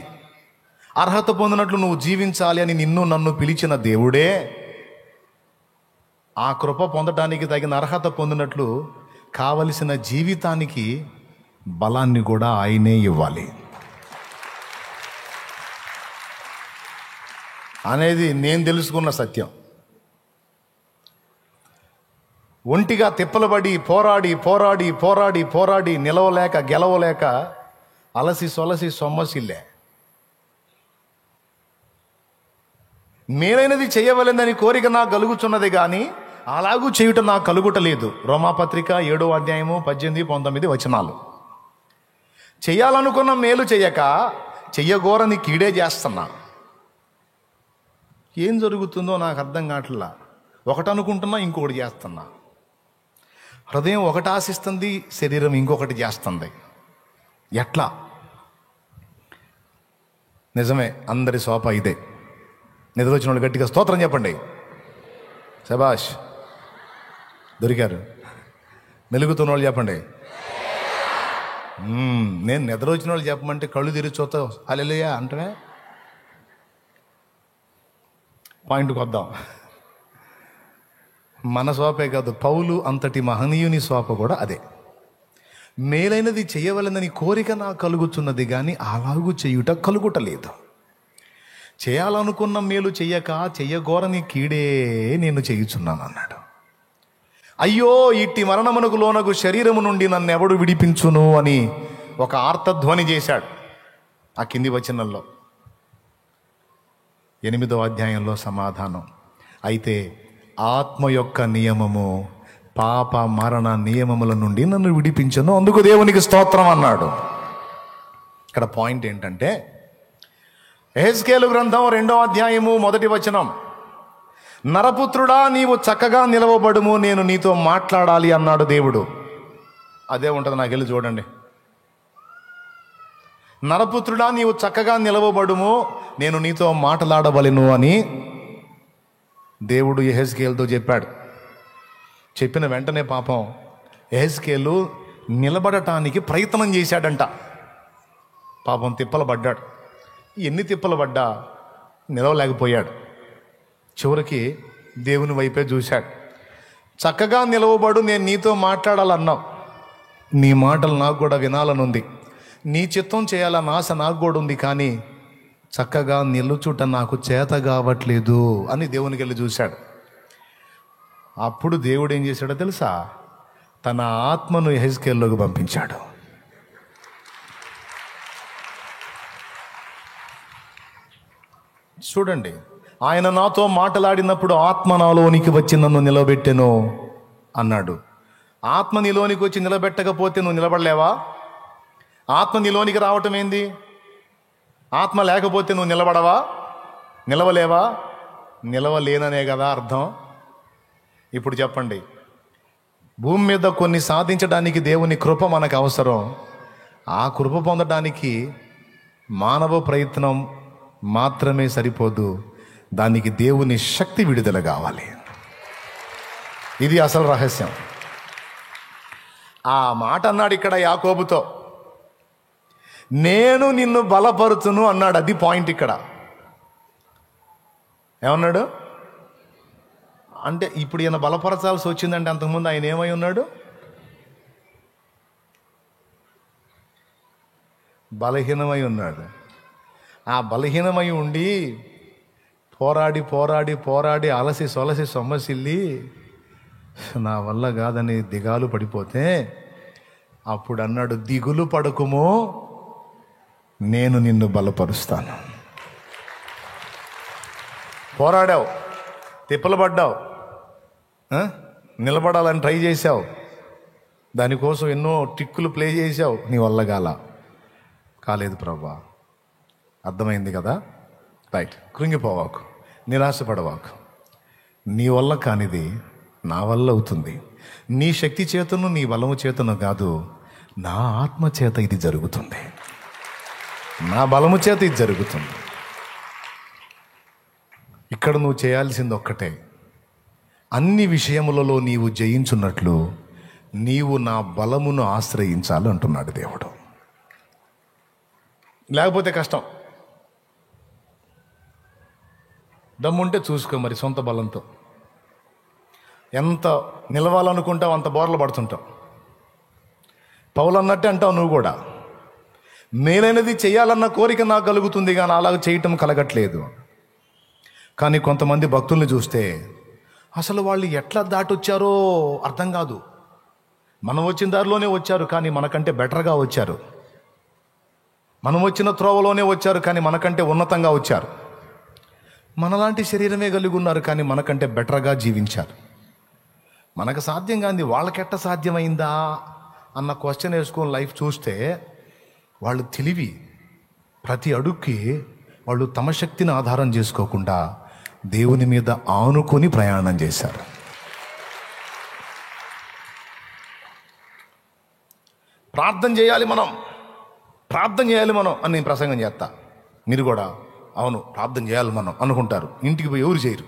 అర్హత పొందినట్లు నువ్వు జీవించాలి అని నిన్ను నన్ను పిలిచిన దేవుడే ఆ కృప పొందటానికి తగిన అర్హత పొందినట్లు కావలసిన జీవితానికి బలాన్ని కూడా ఆయనే ఇవ్వాలి అనేది నేను తెలుసుకున్న సత్యం. ఒంటిగా తిప్పలబడి పోరాడి నిలవలేక గెలవలేక అలసి సొలసి సొమ్మసిల్లే. మేలైనది చేయవలెనని కోరిక నాకు కలుగుచున్నది కానీ అలాగూ చేయుట నాకు కలుగుటలేదు. రోమాపత్రిక 7వ అధ్యాయము 18-19 వచనాలు. చెయ్యాలనుకున్న మేలు చెయ్యక చెయ్యగోరని కీడే చేస్తున్నా. ఏం జరుగుతుందో నాకు అర్థం కావట్లా. ఒకటి అనుకుంటున్నా, ఇంకొకటి చేస్తున్నా. హృదయం ఒకటి ఆశిస్తుంది, శరీరం ఇంకొకటి చేస్తుంది. ఎట్లా? నిజమే, అందరి సోప ఇదే. నిద్రొచ్చిన వాళ్ళు గట్టిగా స్తోత్రం చెప్పండి. శబాష్, దొరికారు. మెలుగుతున్న వాళ్ళు చెప్పండి. నేను నిద్ర వచ్చిన వాళ్ళు చెప్పమంటే కళ్ళు తిరిగి చూస్తావు హల్లెలూయా అంటవే. పాయింట్కి వద్దాం. మన స్వాపే కాదు, పౌలు అంతటి మహనీయుని స్వాప కూడా అదే. మేలైనది చేయవలనని కోరిక నాకు కలుగుతున్నది కానీ అలాగూ చేయుట కలుగుటలేదు. చేయాలనుకున్న మేలు చెయ్యక చెయ్యగోరని కీడే నేను చేయుచున్నాను అన్నాడు. అయ్యో ఇట్టి మరణమునకు లోనగు శరీరము నుండి నన్ను ఎవడు విడిపించును అని ఒక ఆర్తధ్వని చేశాడు. ఆ కింది వచనంలో 8వ అధ్యాయంలో సమాధానం. అయితే ఆత్మ యొక్క నియమము పాప మరణ నియమముల నుండి నన్ను విడిపించను, అందుకు దేవునికి స్తోత్రం అన్నాడు. ఇక్కడ పాయింట్ ఏంటంటే యెహెజ్కేలు గ్రంథం 2వ అధ్యాయము 1వ వచనం. నరపుత్రుడా నీవు చక్కగా నిలవబడుము, నేను నీతో మాట్లాడాలి అన్నాడు దేవుడు. అదే ఉంటుంది, నాకు వెళ్ళి చూడండి. నరపుత్రుడా నీవు చక్కగా నిలవబడుము, నేను నీతో మాట్లాడవలెను అని దేవుడు యెహెజ్కేలుతో చెప్పాడు. చెప్పిన వెంటనే పాపం యెహెజ్కేలు నిలబడటానికి ప్రయత్నం చేశాడంట. పాపం తిప్పలు పడ్డాడు. ఎన్ని తిప్పలు పడ్డా నిలవలేకపోయాడు. చివరికి దేవుని వైపే చూశాడు. చక్కగా నిలవబడు, నేను నీతో మాట్లాడాలన్నావు, నీ మాటలు నాకు కూడా వినాలనుంది, నీ చిత్తం చేయాలన్న ఆశ నాకు కూడా ఉంది, కానీ చక్కగా నిలుచుట నాకు చేత కావట్లేదు అని దేవునికి వెళ్ళి చూశాడు. అప్పుడు దేవుడు ఏం చేశాడో తెలుసా? తన ఆత్మను యెహెజ్కేలులోకి పంపించాడు. చూడండి, ఆయన నాతో మాట్లాడినప్పుడు ఆత్మ నాలోనికి వచ్చి నన్ను నిలబెట్టెను అన్నాడు. ఆత్మ నీలోనికి వచ్చి నిలబెట్టకపోతే నువ్వు నిలబడలేవా? ఆత్మ నీలోనికి రావటం ఏంది? ఆత్మ లేకపోతే నువ్వు నిలబడవా? నిలవలేవా? నిలవలేననే కదా అర్థం. ఇప్పుడు చెప్పండి, భూమి మీద కొన్ని సాధించడానికి దేవుని కృప మనకు అవసరం. ఆ కృప పొందడానికి మానవ ప్రయత్నం మాత్రమే సరిపోదు, దానికి దేవుని శక్తి విడుదల కావాలి. ఇది అసలు రహస్యం. ఆ మాట అన్నాడు ఇక్కడ యాకోబుతో, నేను నిన్ను బలపరుచును అన్నాడు. అది పాయింట్ ఇక్కడ. ఏమన్నాడు అంటే, ఇప్పుడు ఈయన బలపరచాల్సి వచ్చిందంటే అంతకుముందు ఆయన ఏమై ఉన్నాడు? బలహీనమై ఉన్నాడు. ఆ బలహీనమై ఉండి పోరాడి పోరాడి పోరాడి అలసి సొలసి సొమ్మసిల్లి నా వల్ల కాదని దిగాలు పడిపోతే అప్పుడు అన్నాడు, దిగులు పడకుమో, నేను నిన్ను బలపరుస్తాను. పోరాడావు, తిప్పలు పడ్డావు, నిలబడాలని ట్రై చేశావు, దానికోసం ఎన్నో ట్రిక్కులు ప్లే చేశావు, నీ వల్ల కాలేదు ప్రభా. అర్థమైంది కదా? రైట్. కృంగిపోవాకు, నిరాశపడవాకు. నీ వల్ల కానిది నా వల్ల అవుతుంది. నీ శక్తి చేతను నీ బలము చేతను కాదు, నా ఆత్మ చేత ఇది జరుగుతుంది, నా బలము చేత ఇది జరుగుతుంది. ఇక్కడ నువ్వు చేయాల్సింది ఒక్కటే, అన్ని విషయములలో నీవు జయించున్నట్లు నీవు నా బలమును ఆశ్రయించాలి అంటున్నాడు దేవుడు. లేకపోతే కష్టం. దమ్ముంటే చూసుకో మరి సొంత బలంతో. ఎంత నిలవాలనుకుంటావు అంత బోర్లు పడుతుంటావు. పౌలు అన్నట్టే అంటావు నువ్వు కూడా, మేలైనది చేయాలన్న కోరిక నాకు కలుగుతుంది కానీ అలాగ చేయటం కలగట్లేదు. కానీ కొంతమంది భక్తుల్ని చూస్తే అసలు వాళ్ళు ఎట్లా దాటొచ్చారో అర్థం కాదు. మనం వచ్చిన దారిలోనే వచ్చారు కానీ మనకంటే బెటర్గా వచ్చారు. మనం వచ్చిన త్రోవలోనే వచ్చారు కానీ మనకంటే ఉన్నతంగా వచ్చారు. మనలాంటి శరీరమే కలిగి ఉన్నారు కానీ మనకంటే బెటర్గా జీవించారు. మనకు సాధ్యం కాంది వాళ్ళకెట్ట సాధ్యమైందా అన్న క్వశ్చన్ వేసుకొని లైఫ్ చూస్తే వాళ్ళు తెలివి, ప్రతి అడుగుకి వాళ్ళు తమ శక్తిని ఆధారం చేసుకోకుండా దేవుని మీద ఆనుకొని ప్రయాణం చేశారు. ప్రార్థన చేయాలి మనం అని నేను ప్రసంగం చేస్తా. మీరు కూడా అవును ప్రార్థన చేయాలి మనం అనుకుంటారు. ఇంటికి పోయి ఎవరు చేయరు.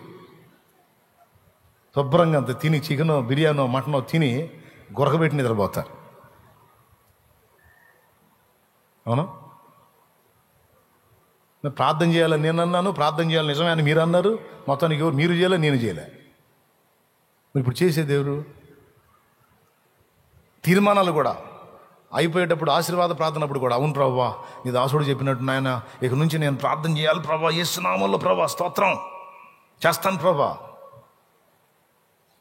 శుభ్రంగా అంత తిని చికెనో బిర్యానో మటనో తిని గొరకబెట్టి నిద్రపోతారు. అవును, ప్రార్థన చేయాలని నేను అన్నాను, ప్రార్థన చేయాలని నిజమే అని మీరు అన్నారు. మొత్తానికి ఎవరు మీరు చేయలే, నేను చేయలే. ఇప్పుడు చేసేది ఎవరు? తీర్మానాలు కూడా అయిపోయేటప్పుడు ఆశీర్వాద ప్రార్థనప్పుడు కూడా, అవును ప్రభువా నీ దాసుడు చెప్పినట్టు నాయన ఇక నుంచి నేను ప్రార్థన చేయాలి ప్రభా, యేసు నామములో ప్రభా స్తోత్రం చేస్తాను ప్రభా.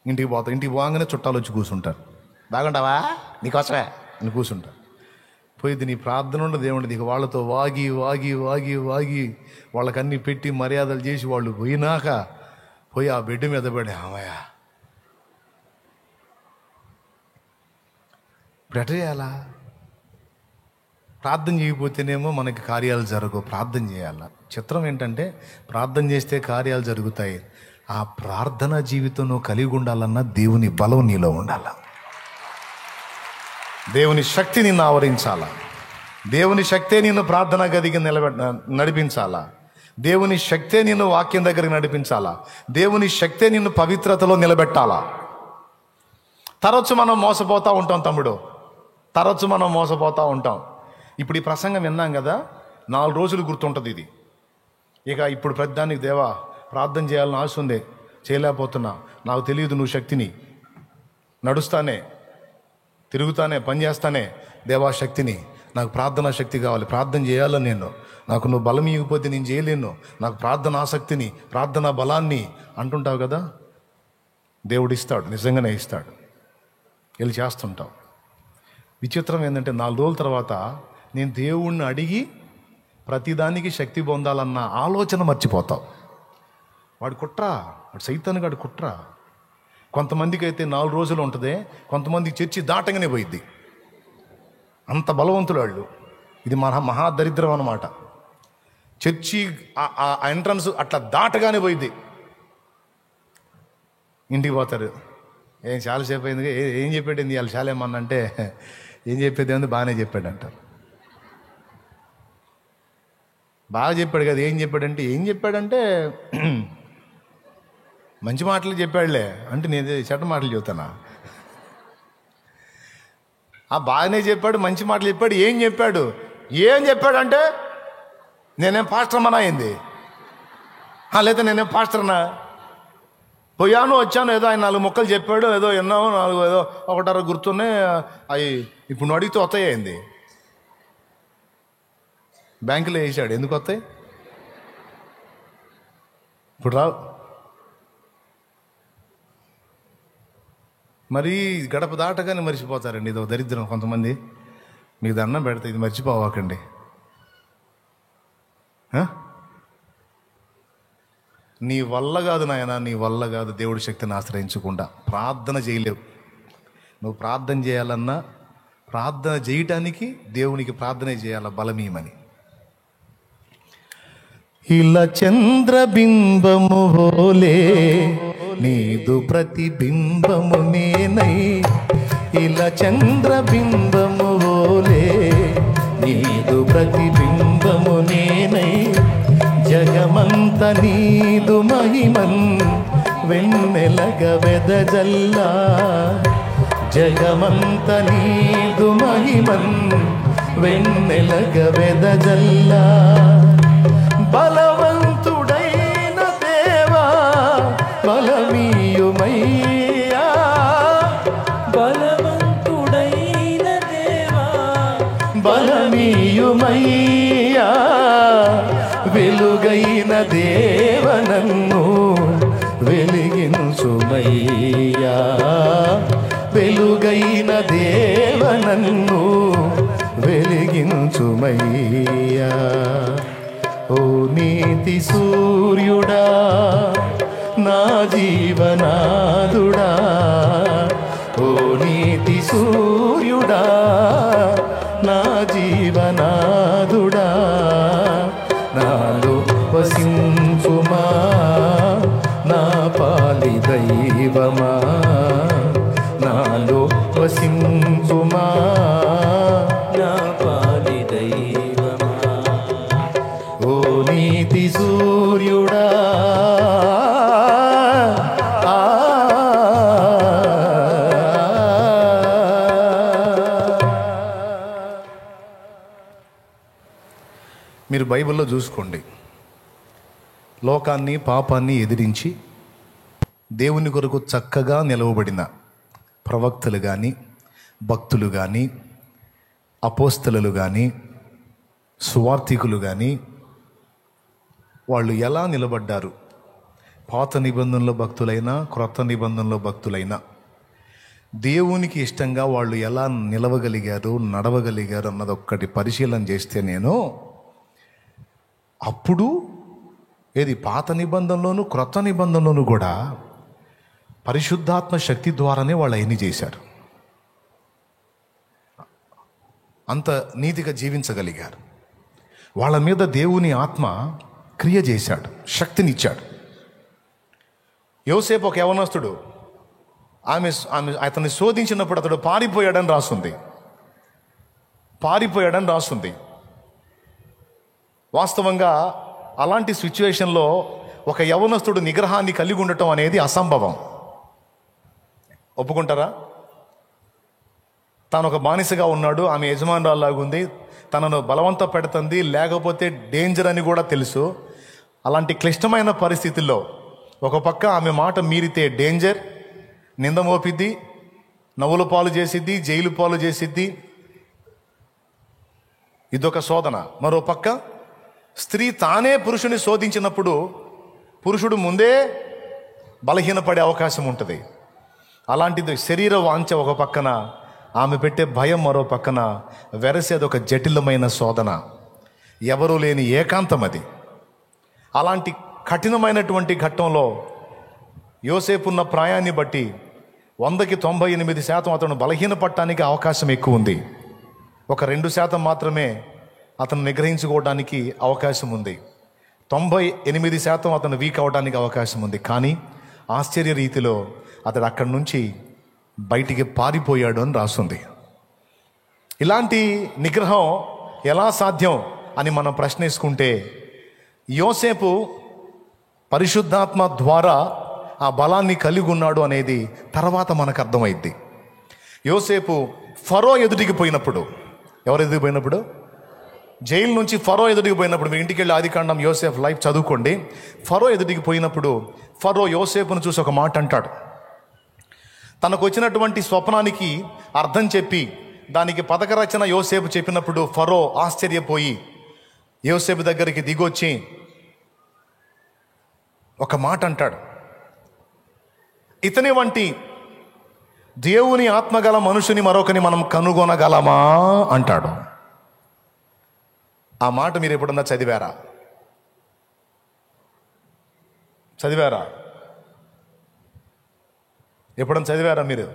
ఇంటికి పోతా, ఇంటికి పోగానే చుట్టాలు వచ్చి కూర్చుంటారు. బాగుంటావా నీకోసమే అని కూర్చుంటారు. పోయిద్ది నీ ప్రార్థన ఉండదు ఏముండదు. ఇక వాళ్ళతో వాగి వాగి వాగి వాగి వాళ్ళకన్నీ పెట్టి మర్యాదలు చేసి వాళ్ళు పోయినాక పోయి ఆ బెడ్ మీద పడి అమ్మయ్య ఇప్పుడు ఎట్ట చేయాలా? ప్రార్థన చేయకపోతేనేమో మనకి కార్యాలు జరగవు. ప్రార్థన చేయాల. చిత్రం ఏంటంటే ప్రార్థన చేస్తే కార్యాలు జరుగుతాయి. ఆ ప్రార్థన జీవితం కలిగి ఉండాలన్నా దేవుని బలం నీలో ఉండాల, దేవుని శక్తి నిన్ను ఆవరించాలా, దేవుని శక్తే నిన్ను ప్రార్థన గదికి నడిపించాలా. దేవుని శక్తే నిన్ను వాక్యం దగ్గరికి నడిపించాలా. దేవుని శక్తే నిన్ను పవిత్రతలో నిలబెట్టాలా. తరచు మనం మోసపోతూ ఉంటాం తమ్ముడు, తరచు మనం మోసపోతూ ఉంటాం. ఇప్పుడు ఈ ప్రసంగం విన్నాం కదా, 4 రోజులు గుర్తుంటుంది ఇది. ఇక ఇప్పుడు ప్రతిదానికి దేవా ప్రార్థన చేయాలని ఆశ ఉంది, చేయలేకపోతున్నా, నాకు తెలియదు నువ్వు శక్తిని, నడుస్తానే, తిరుగుతానే, పని చేస్తానే, దేవా శక్తిని, నాకు ప్రార్థనా శక్తి కావాలి, ప్రార్థన చేయాలని నేను, నాకు నువ్వు బలం ఇవ్వకపోతే నేను చేయలేను, నాకు ప్రార్థన ఆసక్తిని, ప్రార్థనా బలాన్ని అంటుంటావు కదా. దేవుడు ఇస్తాడు, నిజంగానే ఇస్తాడు, వెళ్ళి చేస్తుంటావు. విచిత్రం ఏంటంటే 4 రోజుల తర్వాత నేను దేవుణ్ణి అడిగి ప్రతిదానికి శక్తి పొందాలన్న ఆలోచన మర్చిపోతావు. వాడు కుట్ర, వాడు సైతాను గాడు కుట్ర. కొంతమందికి అయితే 4 రోజులు ఉంటుంది, కొంతమంది చర్చి దాటగానే పోయిద్ది. అంత బలవంతులు వాళ్ళు. ఇది మహాదరిద్రం అన్నమాట. చర్చి ఆ ఎంట్రన్స్ అట్లా దాటగానే పోయిద్ది. ఇంటికి పోతారు, చాలాసేపు అయింది, ఏం చెప్పాడు వాళ్ళు చాలా ఏమన్నా అంటే, ఏం చెప్పేది ఏముంది, బాగానే చెప్పాడు అంటారు. బాగా చెప్పాడు కదా, ఏం చెప్పాడంటే, ఏం చెప్పాడంటే మంచి మాటలు చెప్పాడులే అంటే నేను చెడ్డ మాటలు చెబుతానా? బాగానే చెప్పాడు, మంచి మాటలు చెప్పాడు. ఏం చెప్పాడు? ఏం చెప్పాడంటే నేనేం పాస్టర్మనా అయింది, లేదా నేనేం పాస్టర్నా? పోయాను వచ్చాను, ఏదో ఆయన 4 ముక్కలు చెప్పాడు, ఏదో ఎన్నామో 4 ఏదో 1 గుర్తున్నాయి. అవి ఇప్పుడు నువ్వు అడిగితే వస్తాయి. అయింది బ్యాంకులో వేసాడు, ఎందుకు వస్తాయి ఇప్పుడు రావు. మరి గడప దాటగానే మర్చిపోతారండి. ఇదో దరిద్రం కొంతమంది. మీకు దండం పెడితే ఇది మర్చిపోవాకండి. నీ వల్ల కాదు నాయన, నీ వల్ల కాదు. దేవుడి శక్తిని ఆశ్రయించకుండా ప్రార్థన చేయలేవు. నువ్వు ప్రార్థన చేయాలన్నా ప్రార్థన చేయటానికి దేవునికి ప్రార్థన చేయాల బలమీమని. ఇలా చంద్రబింబము ఓలే నీదు ప్రతిబింబము నేనై, ఇలా చంద్రబింబము ఓలే నీదు ప్రతిబింబము నేనై, జగమంత నీదు మహిమన్ వెన్నెలగ వెదజల్లా, జగమంత నీదు మహిమన్ వెన్నెలగ వెదజల్లా. బలవంతుడైన దేవా బలమీయుమయ్యా, బలవంతుడైన దేవా బలమీయుమయ్యా, వెలుగైన దేవ నన్ను వెలిగించుమయ్యా, వెలుగైన దేవ నన్ను వెలిగించుమయ్యా. ఓ నీతి సూర్యుడా నా జీవనాదుడా, ఓ నీతి సూర్యుడా నా జీవనాదుడా, నాలో వసించుమా నా పాలి దైవమా, నాలో వసించుమా నా పాలి దైవమా. ఓ నీతి సూర్యుడా మీరు బైబిల్లో చూసుకోండి. లోకాన్ని పాపాన్ని ఎదిరించి దేవుని కొరకు చక్కగా నిలవబడిన ప్రవక్తలు కానీ, భక్తులు కానీ, అపోస్తలులు కానీ, సువార్థికులు కానీ వాళ్ళు ఎలా నిలబడ్డారు? పాత నిబంధనలో భక్తులైనా క్రొత్త నిబంధనలో భక్తులైనా దేవునికి ఇష్టంగా వాళ్ళు ఎలా నిలవగలిగారు, నడవగలిగారు అన్నది ఒక్కటి పరిశీలన చేస్తే నేను అప్పుడు ఏది పాత నిబంధనలోను క్రొత్త నిబంధనలోను కూడా పరిశుద్ధాత్మ శక్తి ద్వారానే వాళ్ళు అవన్నీ చేశారు. అంత నీతిగా జీవించగలిగారు. వాళ్ళ మీద దేవుని ఆత్మ క్రియ చేశాడు, శక్తినిచ్చాడు. యోసేపు ఒక యవనస్తుడు, ఆమె అతన్ని శోధించినప్పుడు అతడు పారిపోయాడని రాస్తుంది. వాస్తవంగా అలాంటి సిచ్యువేషన్లో ఒక యవనస్తుడు నిగ్రహాన్ని కలిగి ఉండటం అనేది అసంభవం. ఒప్పుకుంటారా? తాను ఒక బానిసగా ఉన్నాడు, ఆమె యజమానురాల్లాగా ఉంది, తనను బలవంత పెడుతుంది, లేకపోతే డేంజర్ అని కూడా తెలుసు. అలాంటి క్లిష్టమైన పరిస్థితుల్లో ఒక పక్క ఆమె మాట మీరితే డేంజర్, నింద మోపిద్ది, నవ్వుల పాలు చేసిద్ది, జైలు పాలు చేసిద్ది, ఇదొక శోధన. మరో పక్క స్త్రీ తానే పురుషుని శోధించినప్పుడు పురుషుడు ముందే బలహీనపడే అవకాశం ఉంటుంది. అలాంటిది శరీర వాంఛ ఒక పక్కన, ఆమె పెట్టే భయం మరో పక్కన, వెరసి అదొక జటిలమైన శోధన, ఎవరూ లేని ఏకాంతం అది. అలాంటి కఠినమైనటువంటి ఘట్టంలో యోసేపు ఉన్న ప్రాయాన్ని బట్టి 100కి 98% అతను బలహీనపడటానికి అవకాశం ఎక్కువ ఉంది. ఒక 2% మాత్రమే అతను నిగ్రహించుకోవడానికి అవకాశం ఉంది. 98% అతను వీక్ అవడానికి అవకాశం ఉంది. కానీ ఆశ్చర్య రీతిలో అతడు అక్కడి నుంచి బయటికి పారిపోయాడు అని రాస్తుంది. ఇలాంటి నిగ్రహం ఎలా సాధ్యం అని మనం ప్రశ్నించుకుంటే, యోసేపు పరిశుద్ధాత్మ ద్వారా ఆ బలాన్ని కలిగి ఉన్నాడు అనేది తర్వాత మనకు అర్థమైద్ది. యోసేపు ఫరో ఎదుటికి పోయినప్పుడు, ఎవరు ఎదుటికి పోయినప్పుడు? జైలు నుంచి ఫరో ఎదుటికి పోయినప్పుడు, మీ ఇంటికి వెళ్ళి ఆదికాండం యోసేపు లైఫ్ చదువుకోండి. ఫరో ఎదుటికి పోయినప్పుడు ఫరో యోసేపును చూసి ఒక మాట అంటాడు. తనకు వచ్చినటువంటి స్వప్నానికి అర్థం చెప్పి దానికి పథక రచన యోసేపు చెప్పినప్పుడు ఫరో ఆశ్చర్యపోయి యోసేపు దగ్గరికి దిగొచ్చి ఒక మాట అంటాడు. ఇతని వంటి దేవుని ఆత్మగల మనుషుని మరొకని మనం కనుగొనగలమా అంటాడు. ఆ మాట మీరు ఎప్పుడన్నా చదివారా? ఎప్పుడన్నా చదివారా మీరు?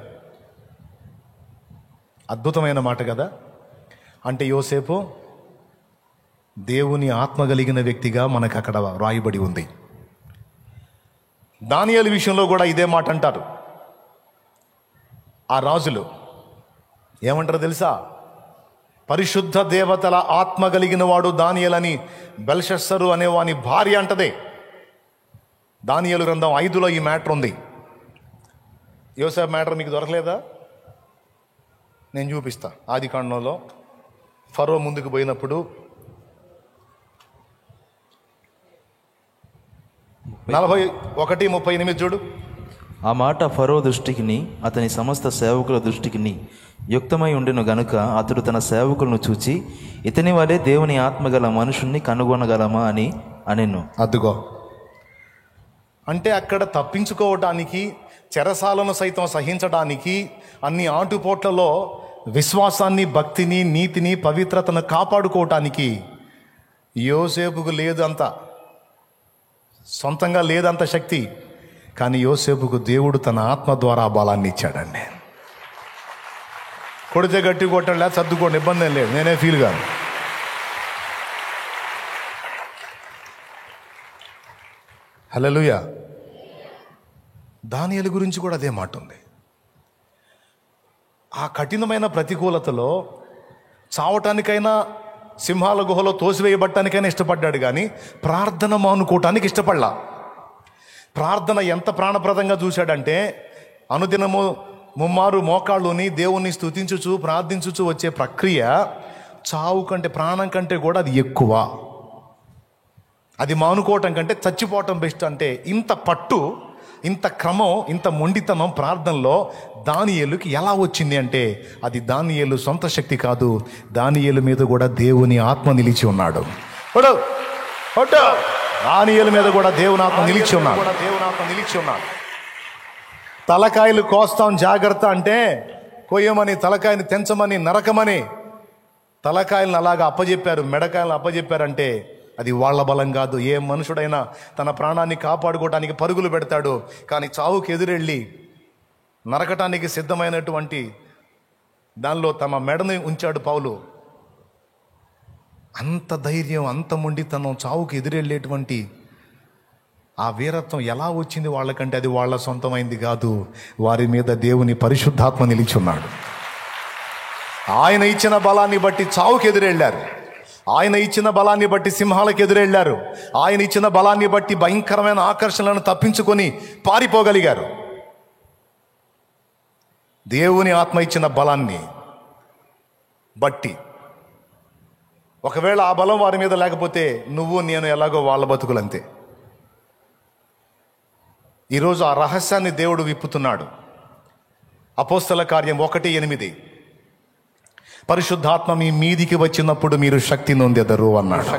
అద్భుతమైన మాట కదా. అంటే యోసేపు దేవుని ఆత్మ కలిగిన వ్యక్తిగా మనకు అక్కడ రాయబడి ఉంది. దానియేలు విషయంలో కూడా ఇదే మాట అంటారు. ఆ రాజులు ఏమంటారు తెలుసా? పరిశుద్ధ దేవతల ఆత్మ కలిగిన వాడు దానియేలని బెల్షస్సరు అనేవాని భార్య అంటదే. దానియేలు గ్రంథం 5లో ఈ మ్యాటర్ ఉంది. యోసేపు మ్యాటర్ మీకు దొరకలేదా? నేను చూపిస్తా. ఆదికాండంలో ఫరో ముందుకు పోయినప్పుడు 41:38 చూడు. ఆ మాట ఫరో దృష్టికిని అతని సమస్త సేవకుల దృష్టికిని యుక్తమై ఉండెను గనుక అతడు తన సేవకులను చూచి ఇతని వలె దేవుని ఆత్మగల మనుషుణ్ణి కనుగొనగలమా అని అనెను. అద్దుగో. అంటే అక్కడ తప్పించుకోవటానికి, చెరసాలను సైతం సహించడానికి, అన్ని ఆటుపోట్లలో విశ్వాసాన్ని, భక్తిని, నీతిని, పవిత్రతను కాపాడుకోవటానికి యోసేపుకు లేదు అంత, సొంతంగా లేదంత శక్తి. కానీ యోసేపుకు దేవుడు తన ఆత్మ ద్వారా బలాన్ని ఇచ్చాడండి. కొడితే గట్టి కొట్టడం లేదు, సర్దుకోండి, ఇబ్బంది ఏం లేదు, నేనే ఫీల్ కాదు. హల్లెలూయా. దానియేలు గురించి కూడా అదే మాట ఉంది. ఆ కఠినమైన ప్రతికూలతలో చావటానికైనా, సింహాల గుహలో తోసివేయబట్టానికైనా ఇష్టపడ్డాడు, కానీ ప్రార్థన మానుకోవటానికి ఇష్టపడలా. ప్రార్థన ఎంత ప్రాణప్రదంగా చూశాడంటే, అనుదినము ముమ్మారు మోకాళ్ళుని దేవుణ్ణి స్తుతించుచు ప్రార్థించుచు వచ్చే ప్రక్రియ చావు కంటే, ప్రాణం కంటే కూడా అది ఎక్కువ. అది మానుకోవటం కంటే చచ్చిపోవటం బెస్ట్. అంటే ఇంత పట్టు, ఇంత క్రమం, ఇంత మొండితనం ప్రార్థనలో దానియేలుకి ఎలా వచ్చింది అంటే, అది దానియేలు సొంత శక్తి కాదు, దానియేలు మీద కూడా దేవుని ఆత్మ నిలిచి ఉన్నాడు. దానియేలు మీద కూడా దేవుని ఆత్మ నిలిచి ఉన్నాడు. తలకాయలు కోస్తాం జాగ్రత్త అంటే, కొయ్యమని, తలకాయని తెంచమని, నరకమని తలకాయలను అలాగా అప్పజెప్పారు, మెడకాయలను అప్పజెప్పారంటే అది వాళ్ళ బలం కాదు. ఏ మనుషుడైనా తన ప్రాణాన్ని కాపాడుకోవడానికి పరుగులు పెడతాడు, కానీ చావుకి ఎదురెళ్ళి నరకటానికి సిద్ధమైనటువంటి దానిలో తమ మెడని ఉంచాడు పౌలు. అంత ధైర్యం, అంత మొండితనం, చావుకి ఎదురెళ్ళేటువంటి ఆ వీరత్వం ఎలా వచ్చింది వాళ్ళకంటే అది వాళ్ళ సొంతమైంది కాదు. వారి మీద దేవుని పరిశుద్ధాత్మ నిలిచున్నాడు. ఆయన ఇచ్చిన బలాన్ని బట్టి చావుకి ఎదురెళ్ళారు. ఆయన ఇచ్చిన బలాన్ని బట్టి సింహాలకు ఎదురెళ్లారు. ఆయన ఇచ్చిన బలాన్ని బట్టి భయంకరమైన ఆకర్షణలను తప్పించుకొని పారిపోగలిగారు. దేవుని ఆత్మ ఇచ్చిన బలాన్ని బట్టి. ఒకవేళ ఆ బలం వారి మీద లేకపోతే నువ్వు నేను ఎలాగో వాళ్ళ బతుకులంతే. ఈరోజు ఆ రహస్యాన్ని దేవుడు విప్పుతున్నాడు. అపోస్తల కార్యం 1:8, పరిశుద్ధాత్మ మీ మీదికి వచ్చినప్పుడు మీరు శక్తి నొందెదరు అన్నాడు.